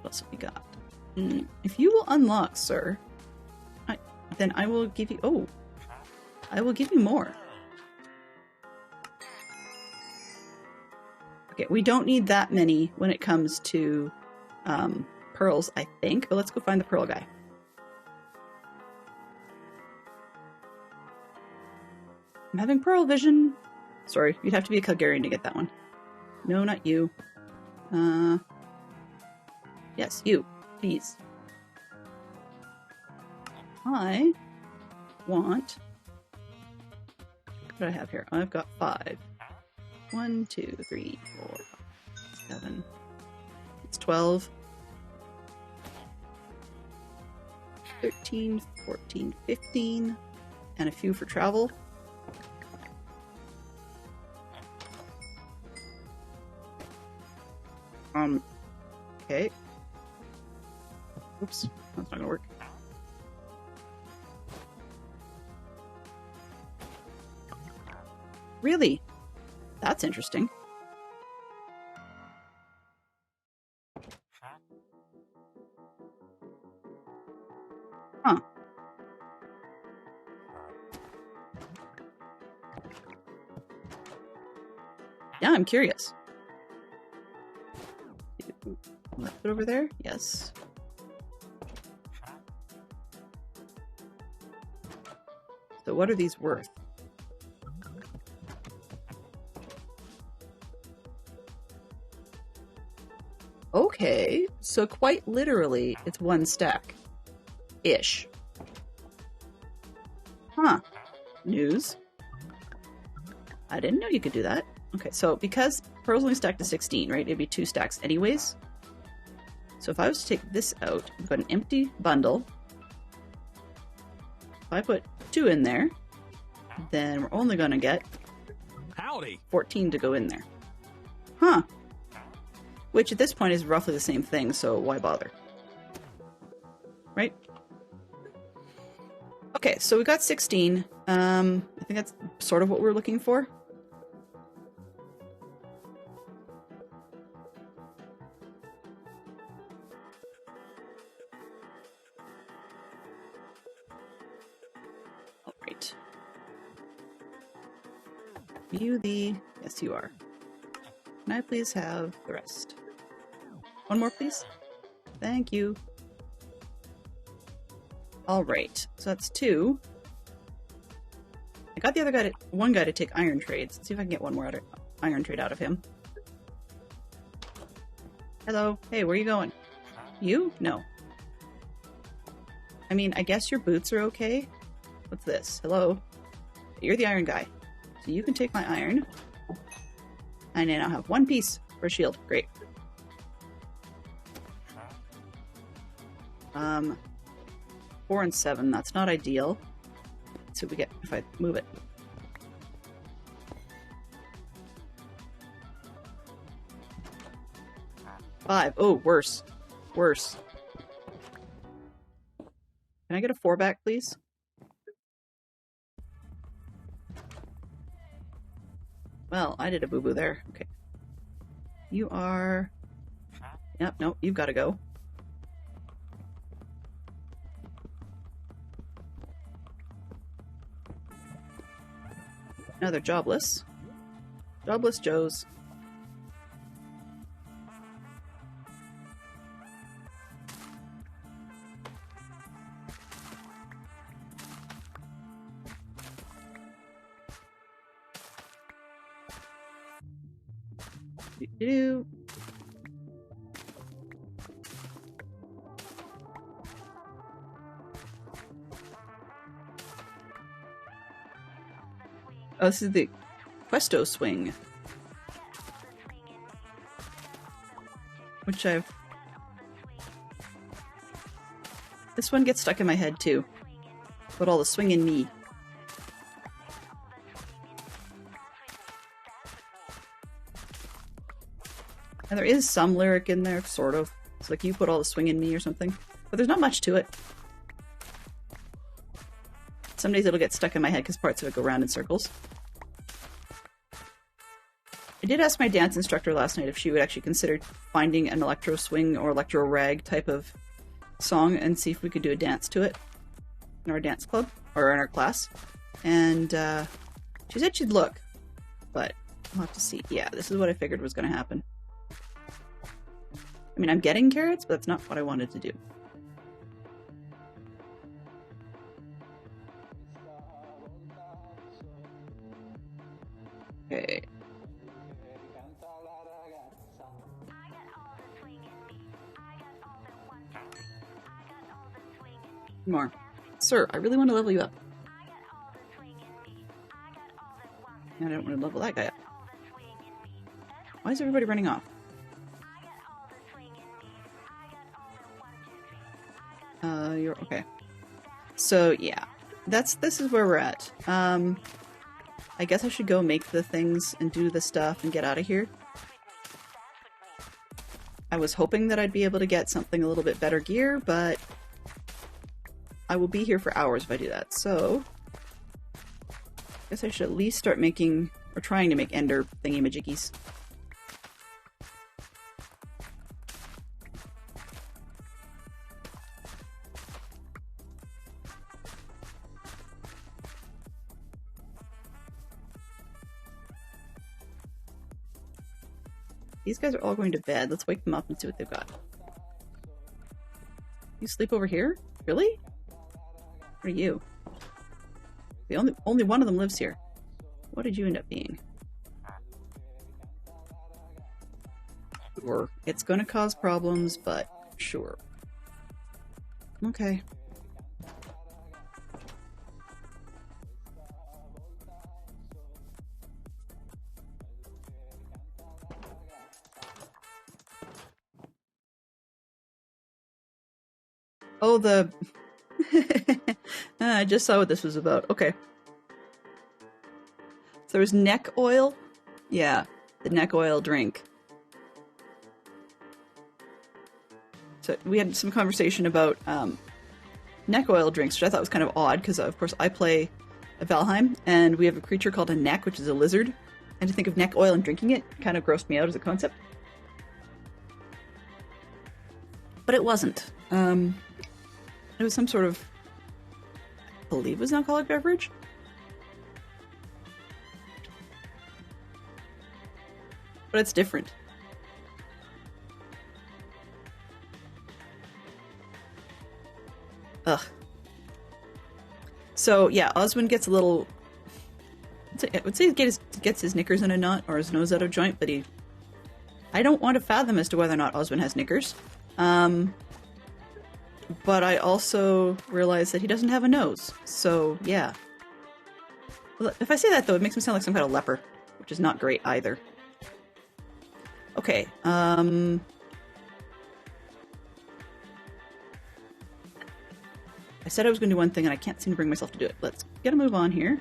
What else have we got? If you will unlock, sir, then I will give you... Oh! I will give you more. Okay, we don't need that many when it comes to pearls, I think. But let's go find the pearl guy. I'm having pearl vision. Sorry, you'd have to be a Calgarian to get that one. No, not you. Yes, you. Please. I want... What do I have here? I've got 5. 1, 2, 3, 4, 7. It's 12. 13, 14, 15. And a few for travel. Okay. Oops, that's not gonna work. Really? That's interesting. Huh. Yeah, I'm curious. Left it over there? Yes. So what are these worth? Okay, so quite literally, it's 1 stack. Ish. Huh. News. I didn't know you could do that. Okay, so because pearls only stack to 16, right? It'd be 2 stacks anyways. So if I was to take this out, I've got an empty bundle. If I put 2 in there, then we're only going to get 14 to go in there. Huh. Which at this point is roughly the same thing, so why bother? Right? Okay, so we got 16. I think that's sort of what we're looking for. All right. You the... Yes, you are. Can I please have the rest? One more, please? Thank you. All right, so that's 2. I got the other guy, one guy to take iron trades. Let's see if I can get one more iron trade out of him. Hello. Hey, where are you going? You? No. I mean, I guess your boots are okay. What's this? Hello? You're the iron guy. So you can take my iron. And I now have 1 piece for a shield. Great. 4 and 7. That's not ideal. Let's see what we get if I move it. Five. Oh, worse. Worse. Can I get a 4 back, please? Well, I did a boo-boo there. Okay. You are... Yep, no, you've got to go. Now they're jobless. Jobless Joes. Do-do-do. Oh, this is the Questo swing. Which I've... This one gets stuck in my head too. But all the swing in me. And there is some lyric in there, sort of. It's like you put all the swing in me or something. But there's not much to it. Some days it'll get stuck in my head because parts of it go round in circles. I did ask my dance instructor last night if she would actually consider finding an electro swing or electro rag type of song and see if we could do a dance to it in our dance club or in our class. And she said she'd look, but I'll have to see. Yeah, this is what I figured was going to happen. I mean, I'm getting carrots, but that's not what I wanted to do. Okay. More. Sir, I really want to level you up. I don't want to level that guy up. Why is everybody running off? You're okay. So yeah, this is where we're at. I guess I should go make the things and do the stuff and get out of here. I was hoping that I'd be able to get something a little bit better gear, but I will be here for hours if I do that. So I guess I should at least start making or trying to make ender thingy-majiggies. These guys are all going to bed. Let's wake them up and see what they've got. You sleep over here? Really? What are you? The only one of them lives here. What did you end up being? Sure. It's going to cause problems, but sure. Okay. Oh, the... I just saw what this was about. Okay. So there was neck oil? Yeah, the neck oil drink. So we had some conversation about neck oil drinks, which I thought was kind of odd, because of course I play at Valheim, and we have a creature called a neck, which is a lizard. And to think of neck oil and drinking it kind of grossed me out as a concept. But it wasn't. It was some sort of, I believe it was an alcoholic beverage. But it's different. Ugh. So yeah, Oswin gets a little... I would say he gets his knickers in a knot or his nose out of joint, but I don't want to fathom as to whether or not Oswin has knickers. But I also realize that he doesn't have a nose, so yeah. Well, if I say that though, it makes him sound like some kind of leper, which is not great either. Okay, I said I was going to do one thing and I can't seem to bring myself to do it. Let's get a move on here.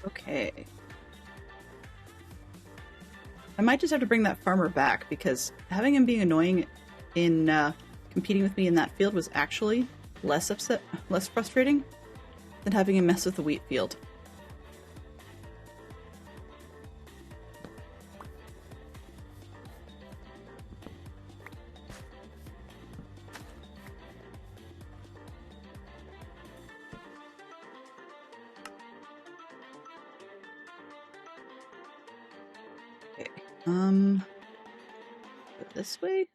Okay. I might just have to bring that farmer back, because having him being annoying in competing with me in that field was actually less frustrating than having him mess with the wheat field. Go this way?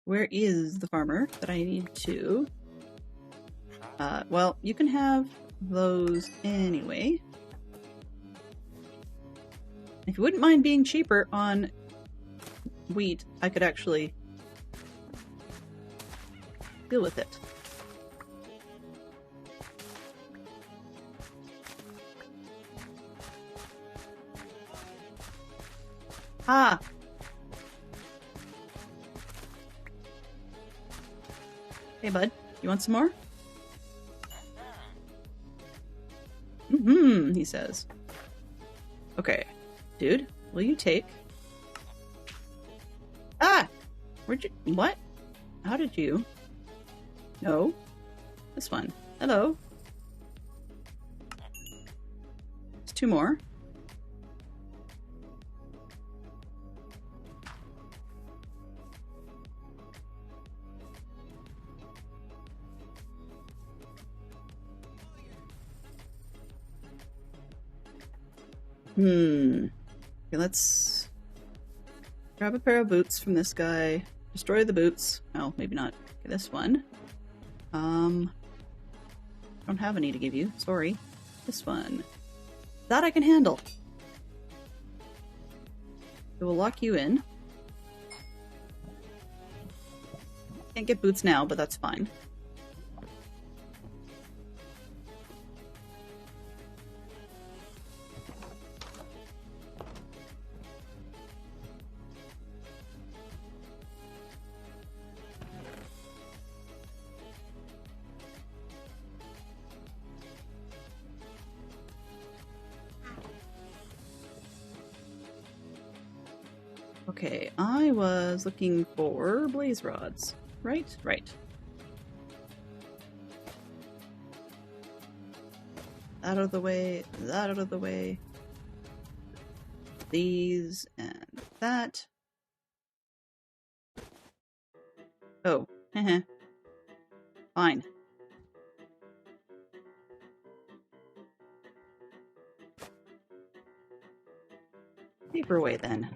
Where is the farmer that I need to? Well, you can have those anyway. If you wouldn't mind being cheaper on wheat, I could actually deal with it. Ah! Hey, bud. You want some more? Mm-hmm, he says. Okay. Dude, will you take... Ah! Where'd you... What? How did you... No. This one. Hello. There's two more. Okay, let's grab a pair of boots from this guy. Destroy the boots. Oh, maybe not. Okay, this one. Don't have any to give you. Sorry. This one. That I can handle. It will lock you in. Can't get boots now, but that's fine. Okay, I was looking for blaze rods. Right? Right. That out of the way, that out of the way. These and that. Oh, heh. Fine. Paper away then.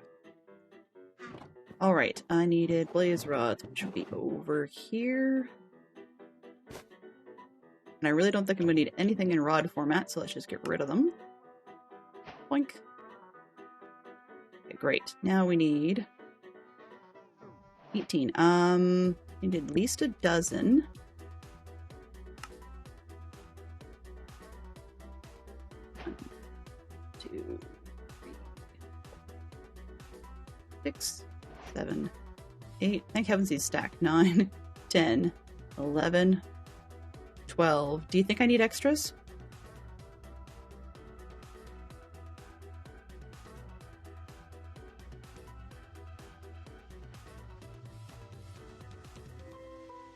Alright, I needed blaze rods, which would be over here. And I really don't think I'm going to need anything in rod format, so let's just get rid of them. Boink. Okay, great. Now we need 18. We need at least a dozen. One, 2, 3, 6, 7, 8. Thank heavens he's stacked. 9, 10, 11, 12. Do you think I need extras?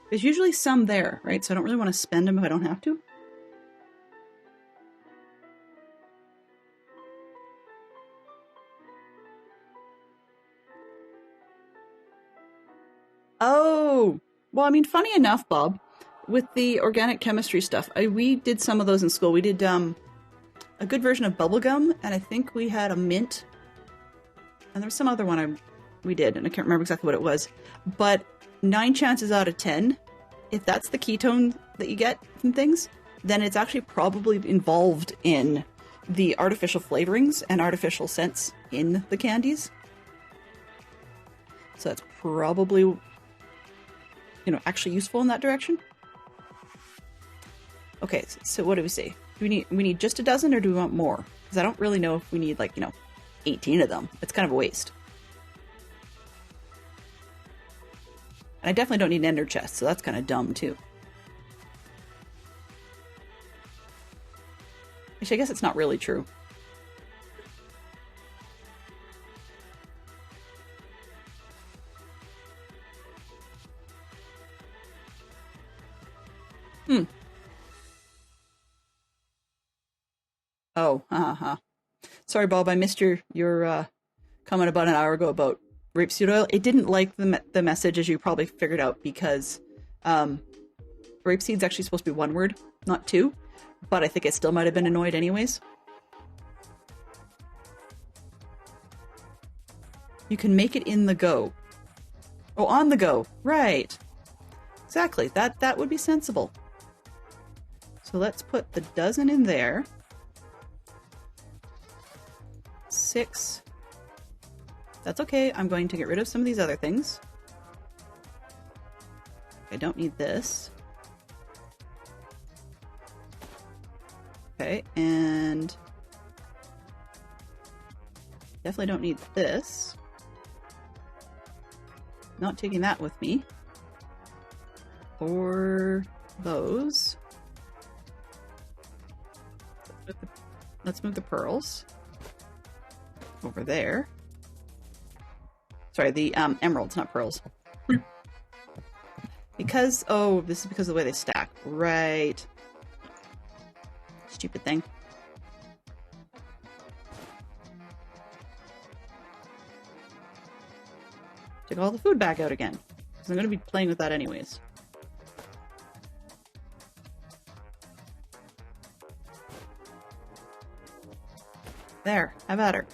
There's usually some there, right? So I don't really want to spend them if I don't have to. Oh, well, I mean, funny enough, Bob, with the organic chemistry stuff, we did some of those in school. We did a good version of bubblegum, and I think we had a mint. And there was some other one we did, and I can't remember exactly what it was. But 9 chances out of 10, if that's the ketone that you get from things, then it's actually probably involved in the artificial flavorings and artificial scents in the candies. So that's probably, actually useful in that direction. Okay, so what do we say? Do we need just a dozen, or do we want more? Because I don't really know if we need 18 of them. It's kind of a waste. And I definitely don't need an ender chest, so that's kind of dumb too. Actually, I guess it's not really true. Oh, sorry, Bob, I missed your comment about an hour ago about rapeseed oil. It didn't like the message, as you probably figured out, because rapeseed's actually supposed to be one word, not two, but I think it still might have been annoyed anyways. You can make it in the go. Oh, on the go. Right. Exactly. That would be sensible. So let's put the dozen in there. 6. That's okay. I'm going to get rid of some of these other things. I don't need this. Okay, and definitely don't need this. Not taking that with me. Or those. Let's move the pearls over there. Sorry, the emeralds, not pearls. Because, oh, this is because of the way they stack. Right. Stupid thing. Took all the food back out again. Because I'm going to be playing with that anyways. There, have at her.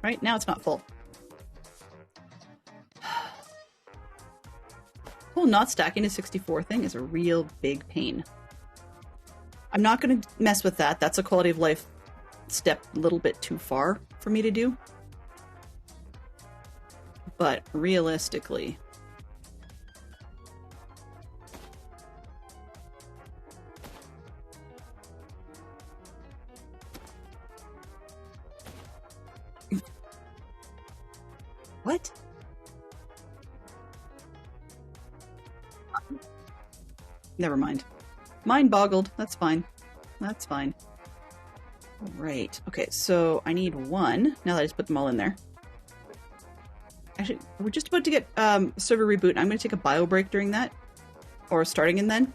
Right, now it's not full. Whole not stacking to 64 thing is a real big pain. I'm not going to mess with that. That's a quality of life step a little bit too far for me to do. But realistically... What? Never mind. Mind boggled. That's fine. That's fine. Right. Okay, so I need 1. Now that I just put them all in there. Actually, we're just about to get server reboot. I'm going to take a bio break during that. Or starting in then.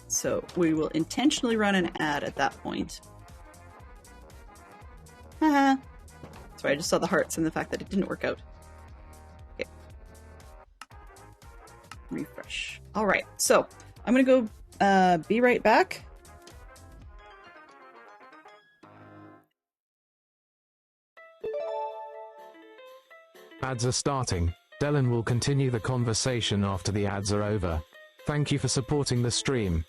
So we will intentionally run an ad at that point. Haha. Sorry, I just saw the hearts and the fact that it didn't work out. Okay. Refresh. Alright, so I'm going to go be right back. Ads are starting. Dylan will continue the conversation after the ads are over. Thank you for supporting the stream.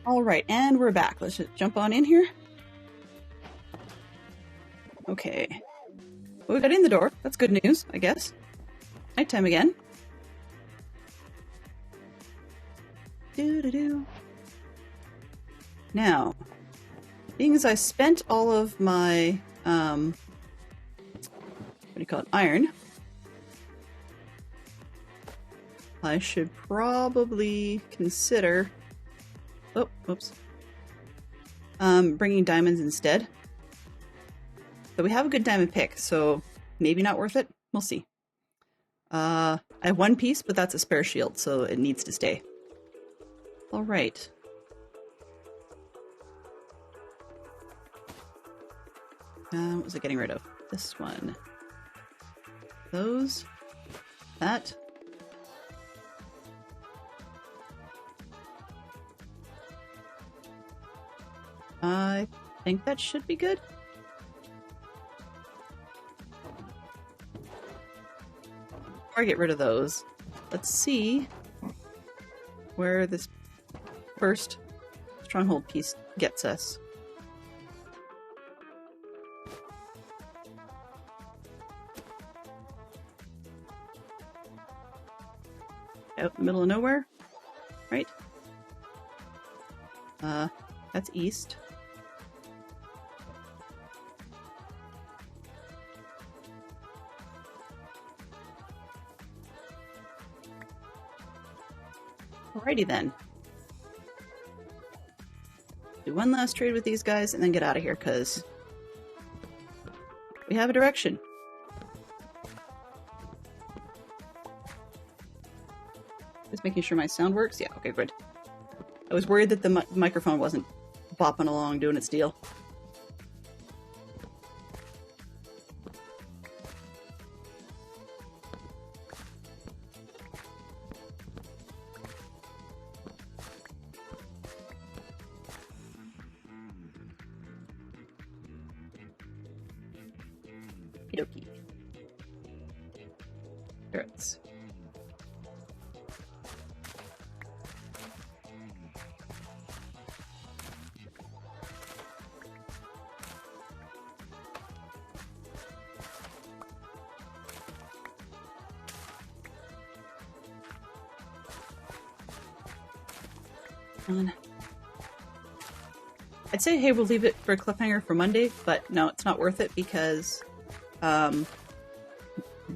All right, and we're back. Let's just jump on in here. Okay. Well, we got in the door. That's good news, I guess. Nighttime again. Doo-doo-doo. Now, being as I spent all of my, what do you call it, iron, I should probably consider, oh, oops, bringing diamonds instead. But we have a good diamond pick, so maybe not worth it. We'll see. I have one piece, but that's a spare shield, so it needs to stay. All right. What was I getting rid of? This one. Those. That. I think that should be good. Before I get rid of those, let's see where this first stronghold piece gets us. Out in the middle of nowhere, right? That's east. Alrighty then. Do one last trade with these guys and then get out of here, because we have a direction. Just making sure my sound works. Yeah, okay, good. I was worried that the microphone wasn't bopping along doing its deal. Okie dokie. Carrots. I'd say, hey, we'll leave it for a cliffhanger for Monday, but no, it's not worth it because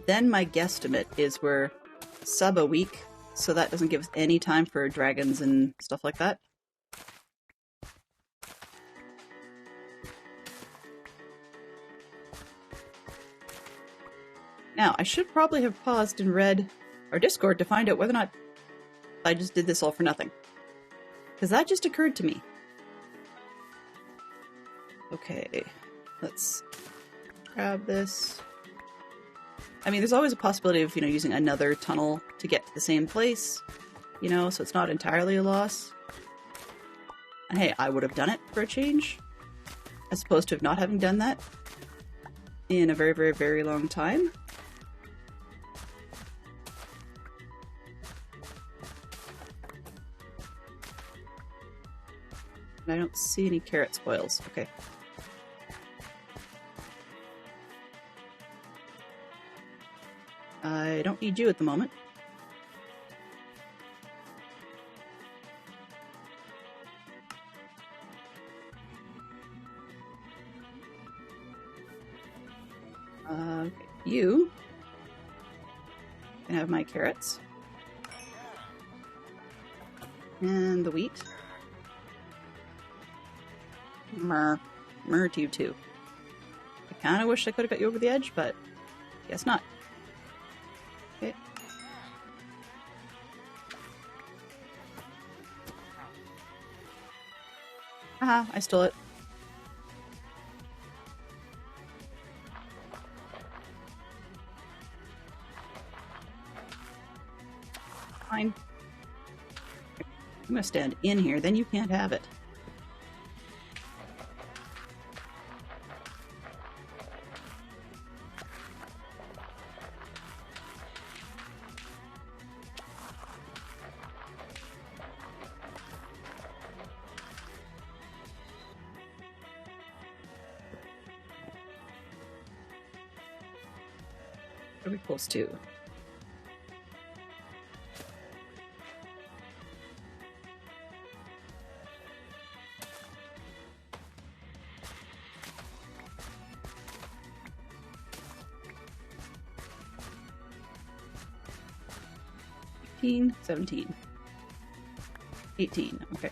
then my guesstimate is we're sub a week, so that doesn't give us any time for dragons and stuff like that. Now, I should probably have paused and read our Discord to find out whether or not I just did this all for nothing. Because that just occurred to me. Okay, let's grab this. I mean, there's always a possibility of, using another tunnel to get to the same place, so it's not entirely a loss. And hey, I would have done it for a change, as opposed to not having done that in a very, very, very long time. And I don't see any carrot spoils. Okay. I don't need you at the moment. Okay, you can have my carrots. And the wheat. Mer to you too. I kind of wish I could have got you over the edge, but guess not. Okay. Haha, I stole it. Fine. I'm gonna stand in here, then you can't have it. What are we close to? $18, $17, $18. Okay.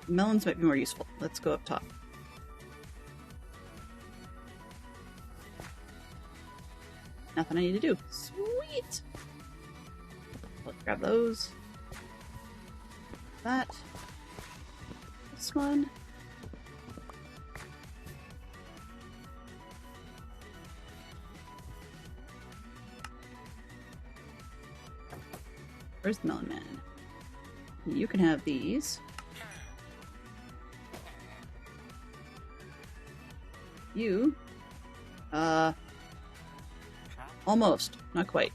Melons might be more useful. Let's go up top. Nothing I need to do. Sweet! Let's grab those. That. This one. Where's the melon man? You can have these. You. Almost. Not quite.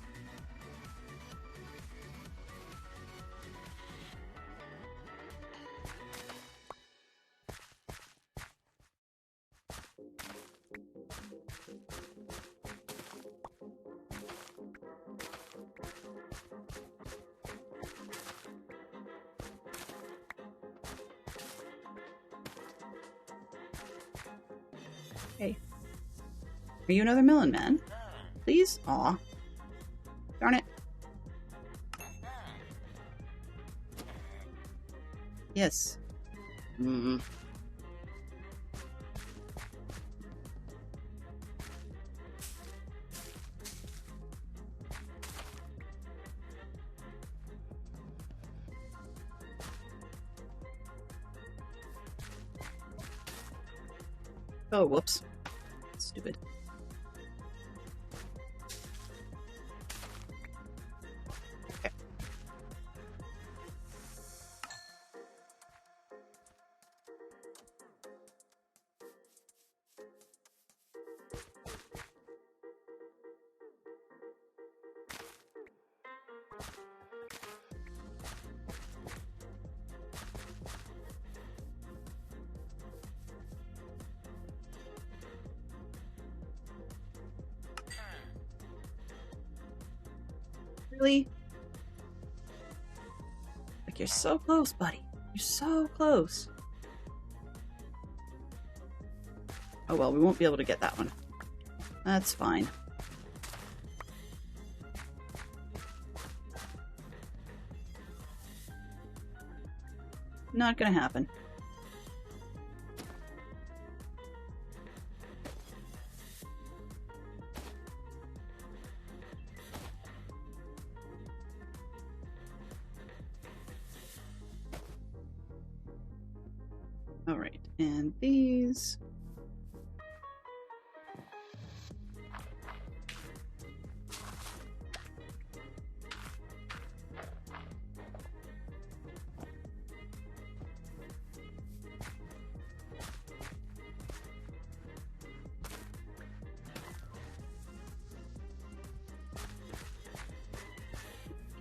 Okay. Are you another melon man? Please? Aw. Darn it. Yes. Oh, whoops. Stupid. Okay. Really? Like, you're so close, buddy. You're so close. Oh well, we won't be able to get that one. That's fine. Not gonna happen. All right, and these.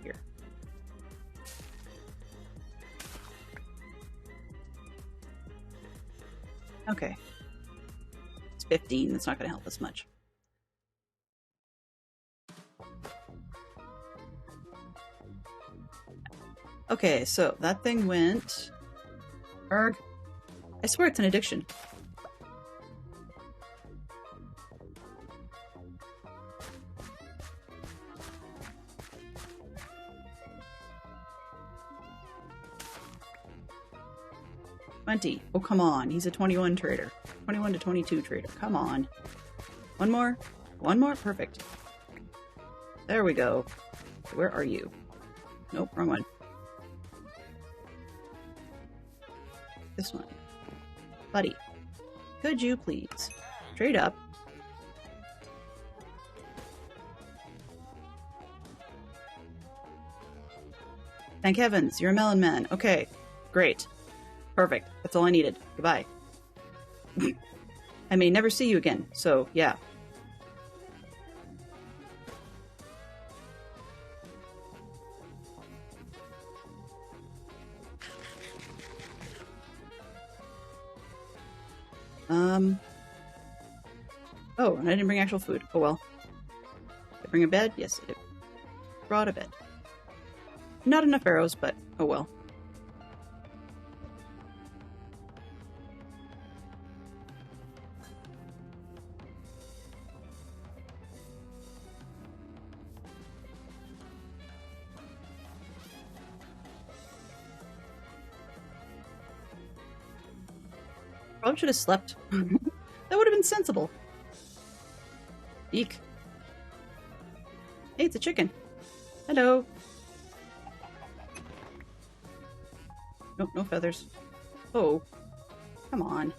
Here. Okay. It's 15. That's not going to help us much. Okay, so that thing went... Erg. I swear it's an addiction. Oh, come on. He's a 21 trader. 21 to 22 trader. Come on. One more? One more? Perfect. There we go. Where are you? Nope, wrong one. This one. Buddy, could you please trade up? Thank heavens, you're a melon man. Okay, great. Perfect. That's all I needed. Goodbye. I may never see you again, so yeah. Oh, and I didn't bring actual food. Oh well. Did I bring a bed? Yes, I did. Brought a bed. Not enough arrows, but oh well. Probably should have slept. That would have been sensible. Eek. Hey, it's a chicken. Hello. Nope, no feathers. Oh. Come on.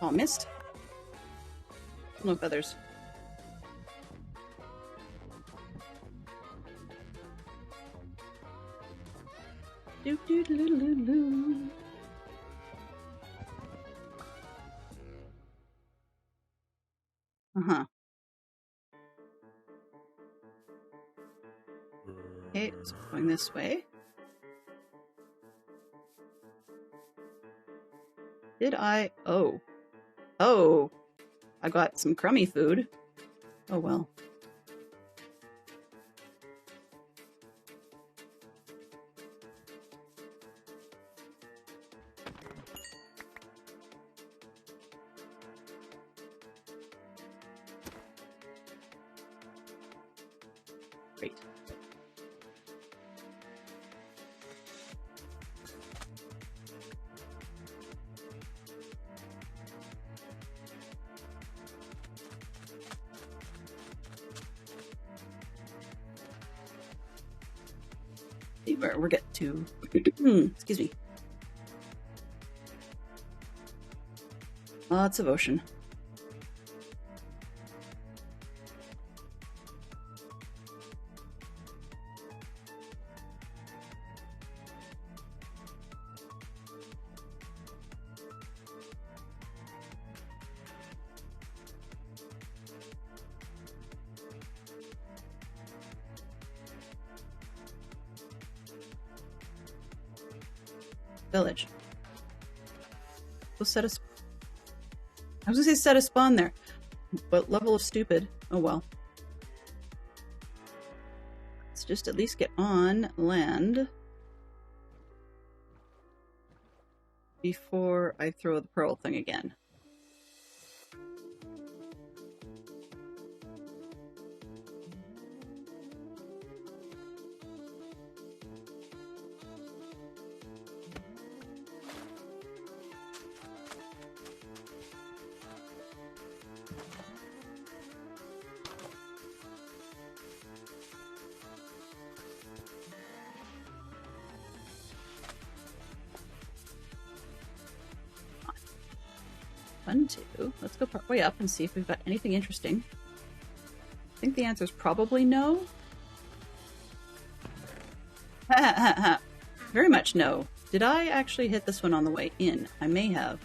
Oh, missed. No feathers. Do do do do do do. Uh-huh. Okay, so going this way. Did I? Oh. Oh. I got some crummy food. Oh well. Great. See where we're getting to. Excuse me. Lots of ocean. Village. We'll set a. I was gonna say set a spawn there, but level of stupid. Oh well. Let's just at least get on land before I throw the pearl thing again. One, two. Let's go part way up and see if we've got anything interesting. I think the answer is probably no. Very much no. Did I actually hit this one on the way in? I may have.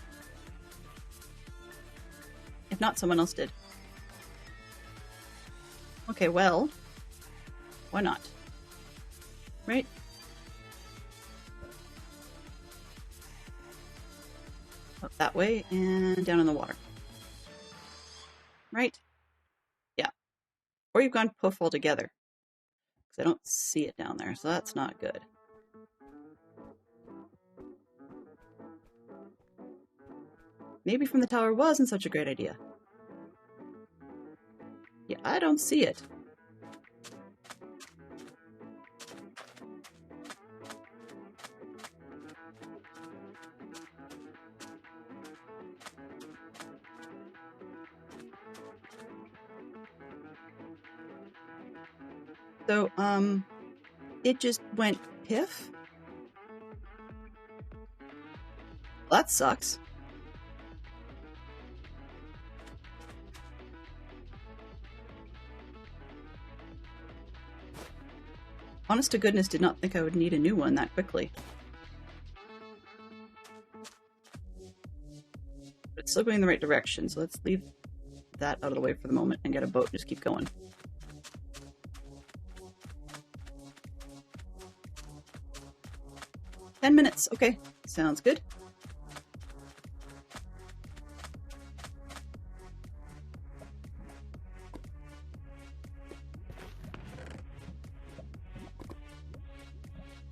If not, someone else did. Okay, well, why not? Right? Up that way and down in the water. Right? Yeah. Or you've gone poof altogether. Because I don't see it down there, so that's not good. Maybe from the tower wasn't such a great idea. Yeah, I don't see it. So, it just went piff? Well, that sucks. Honest to goodness, did not think I would need a new one that quickly. But it's still going in the right direction, so let's leave that out of the way for the moment and get a boat and just keep going. pots. Okay, sounds good.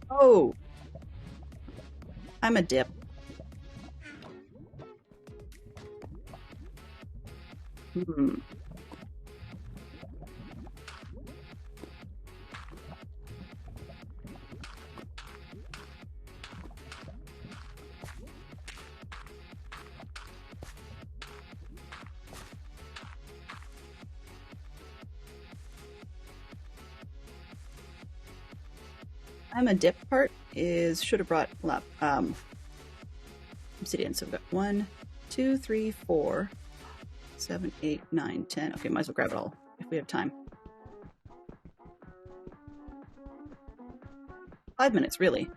Oh, I'm a dip. Hmm. I'm a dip part is should have brought obsidian. So we've got 1, 2, 3, 4, 7, 8, 9, 10. Okay, might as well grab it all if we have time. 5 minutes, really.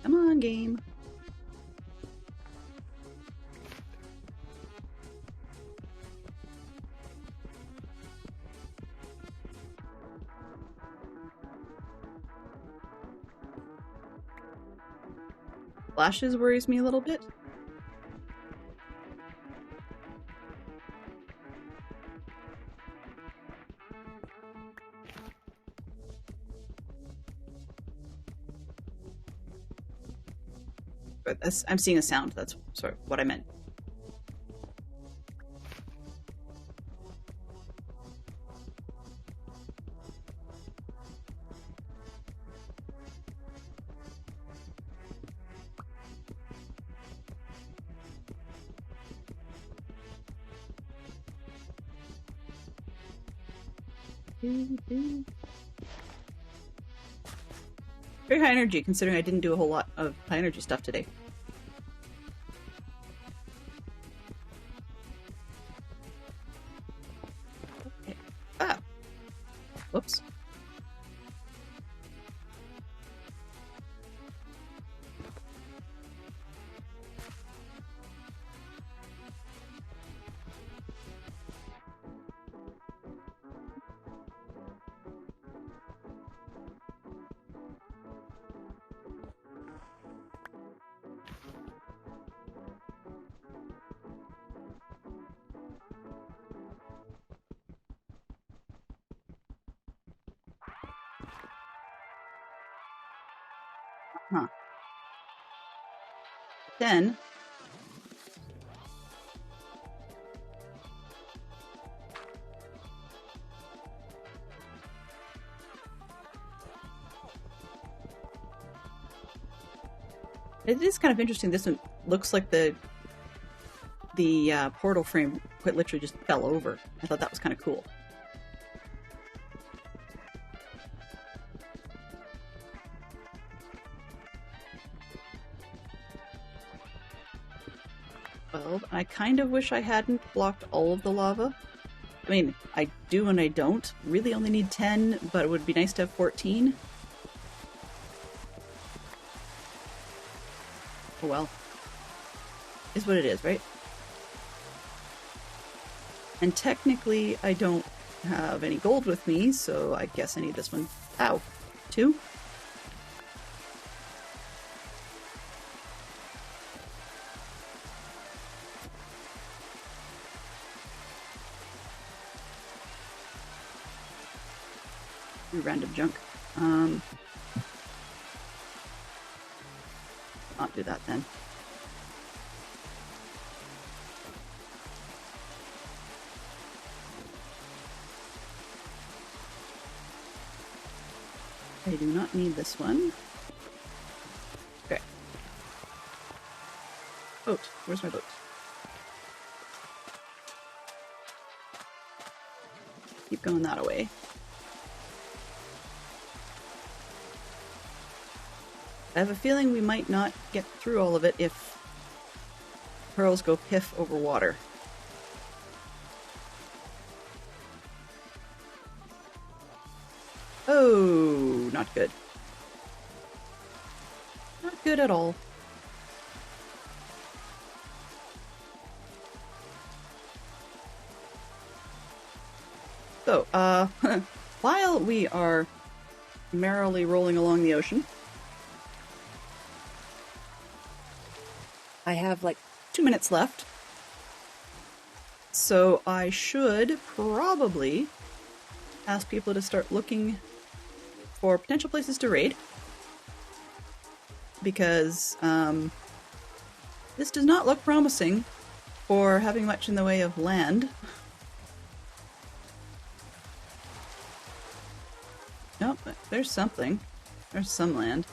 Come on, game. Flashes worries me a little bit. But I'm seeing a sound. That's sort of what I meant. Very high energy, considering I didn't do a whole lot of high energy stuff today. Okay. Ah! Whoops. Huh. Then it is kind of interesting. This one looks like the portal frame quite literally just fell over. I thought that was kind of cool. Well, I kind of wish I hadn't blocked all of the lava. I mean, I do and I don't. Really only need 10, but it would be nice to have 14. Oh well. Is what it is, right? And technically, I don't have any gold with me, so I guess I need this one. Ow. 2? Random junk. Not do that then. I do not need this one. Okay. Boat. Where's my boat? Keep going that way. I have a feeling we might not get through all of it if pearls go piff over water. Oh, not good. Not good at all. So, while we are merrily rolling along the ocean, I have like 2 minutes left. So I should probably ask people to start looking for potential places to raid. Because this does not look promising for having much in the way of land. Nope, there's something. There's some land.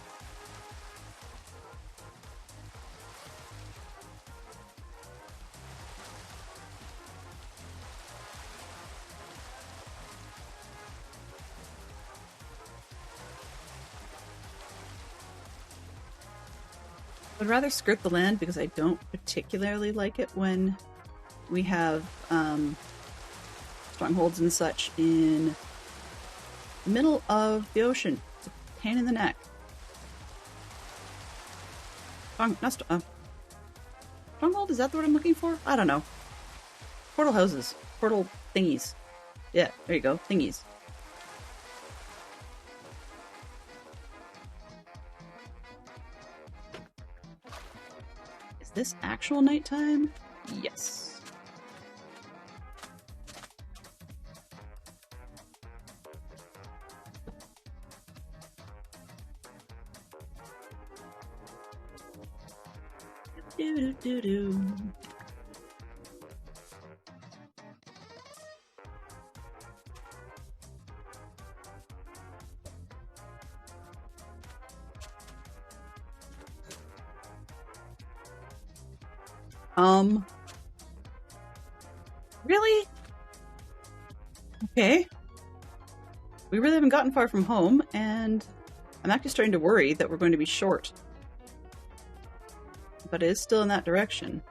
I'd rather skirt the land because I don't particularly like it when we have strongholds and such in the middle of the ocean. It's a pain in the neck. Stronghold? Is that the word I'm looking for? I don't know. Portal houses. Portal thingies. Yeah, there you go. Thingies. Is this actual nighttime? Yes. Do-do-do-do. Really? Okay. We really haven't gotten far from home, and I'm actually starting to worry that we're going to be short. But it is still in that direction.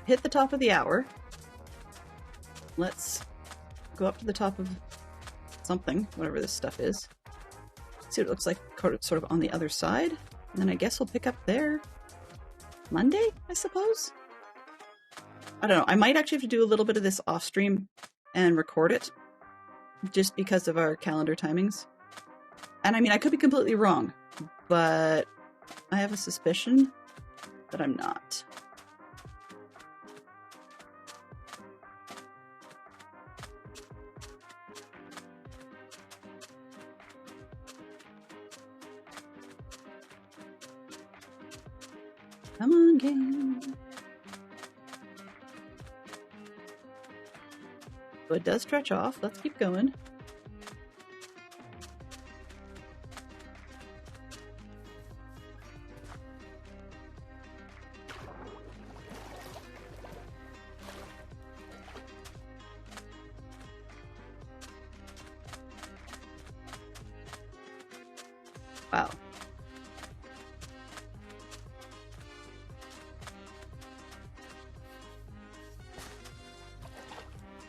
Hit the top of the hour. Let's go up to the top of something, whatever this stuff is. See what it looks like sort of on the other side. And then I guess we'll pick up there Monday, I suppose? I don't know. I might actually have to do a little bit of this off stream and record it just because of our calendar timings. And I mean, I could be completely wrong, but I have a suspicion that I'm not. Come on, game. So it does stretch off. Let's keep going. Wow.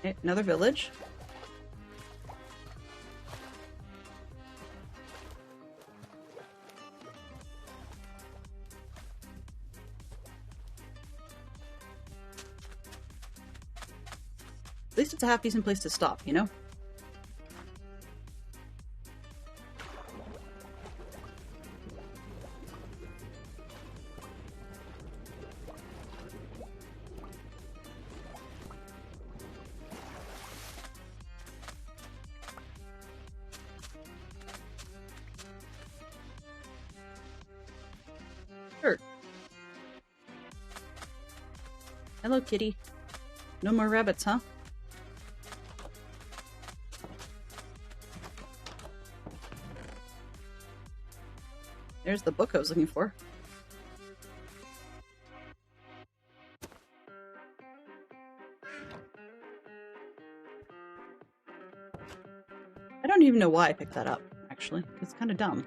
Okay, another village. At least it's a half decent place to stop, you know? Sure. Hello, kitty. No more rabbits, huh? There's the book I was looking for. I don't even know why I picked that up, actually. actually. It's kind of dumb.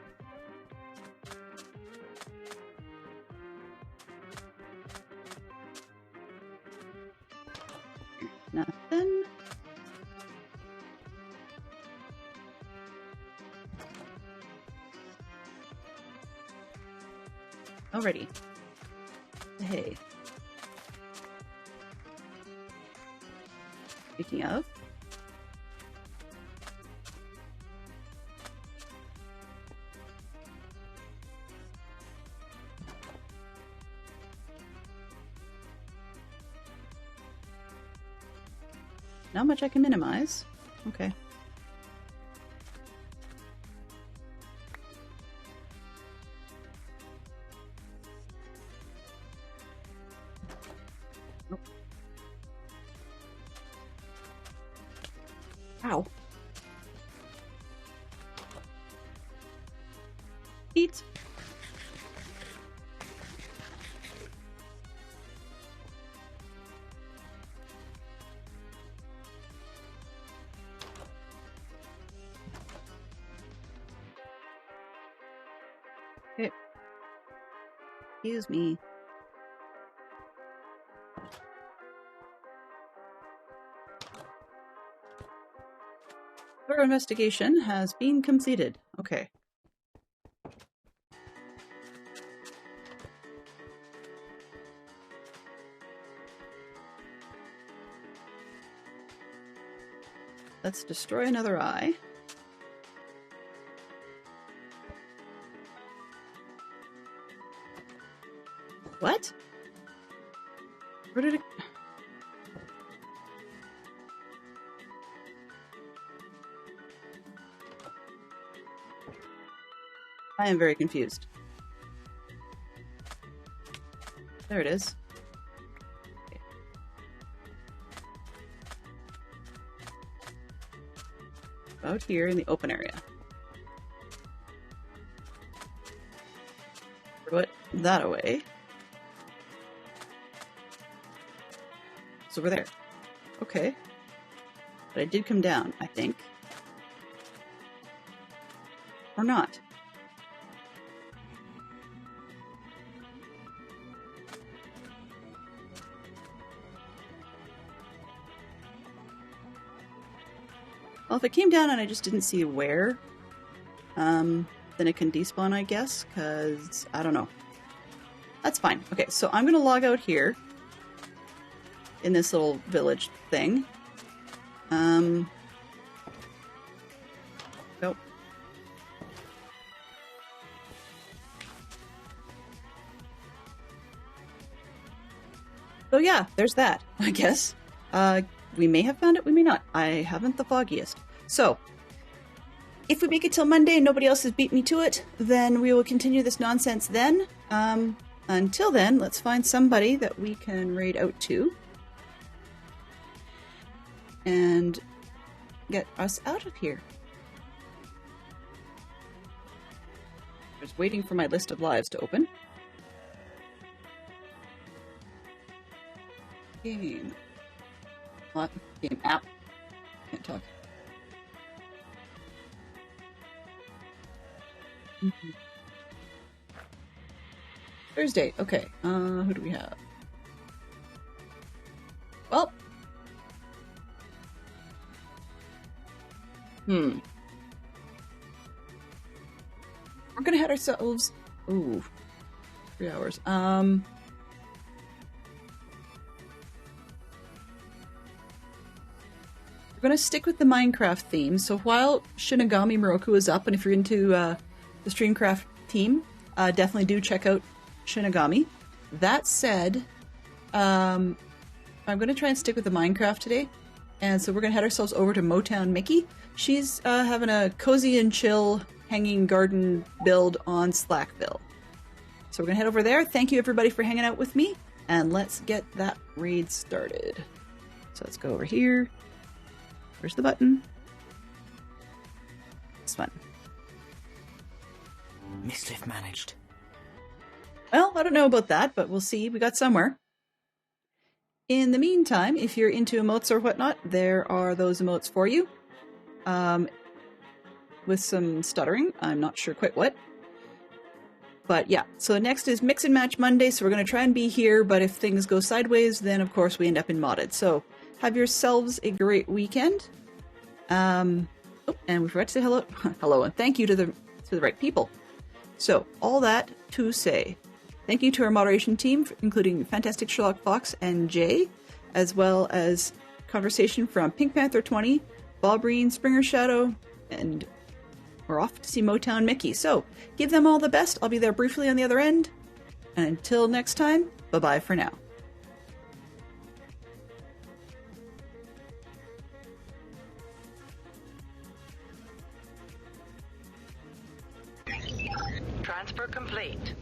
Nothing. Alrighty. Hey. Speaking of. Not much I can minimize. Okay. Nope. Ow. Eat. Okay. Excuse me. Our investigation has been completed. Okay. Let's destroy another eye. What? Where did it... I am very confused. There it is. Okay. Out here in the open area. Put that away. So we're there. Okay. But I did come down, I think. Or not. Well, if it came down and I just didn't see where, then it can despawn, I guess, because I don't know. That's fine. Okay, so I'm going to log out here in this little village thing. Nope. So yeah, there's that, I guess. We may have found it, we may not. I haven't the foggiest. So, if we make it till Monday and nobody else has beat me to it, then we will continue this nonsense then. Until then, let's find somebody that we can raid out to. And get us out of here. Just waiting for my list of lives to open. Game. What? Game app. Can't talk. Thursday. Okay. Who do we have? Well. We're gonna head ourselves. Ooh. 3 hours. We're gonna stick with the Minecraft theme. So while Shinigami Moroku is up, and if you're into the Streamcraft team, definitely do check out Shinigami. That said, I'm gonna try and stick with the Minecraft today. And so we're gonna head ourselves over to Motown Mickey. She's having a cozy and chill hanging garden build on Slackville. So we're gonna head over there. Thank you everybody for hanging out with me, and let's get that raid started. So let's go over here. Where's the button? This one. Mischief managed. Well, I don't know about that, but we'll see. We got somewhere. In the meantime, if you're into emotes or whatnot, there are those emotes for you. with some stuttering. I'm not sure quite what. But yeah, so next is Mix and Match Monday, so we're going to try and be here, but if things go sideways, then of course we end up in modded. So have yourselves a great weekend. And we forgot to say hello, hello, and thank you to the right people. So all that to say, thank you to our moderation team, including Fantastic Sherlock Fox and Jay, as well as conversation from Pink Panther 20, Bob Reen, Springer Shadow, and we're off to see Motown Mickey. So give them all the best. I'll be there briefly on the other end. And until next time, bye-bye for now. Transfer complete.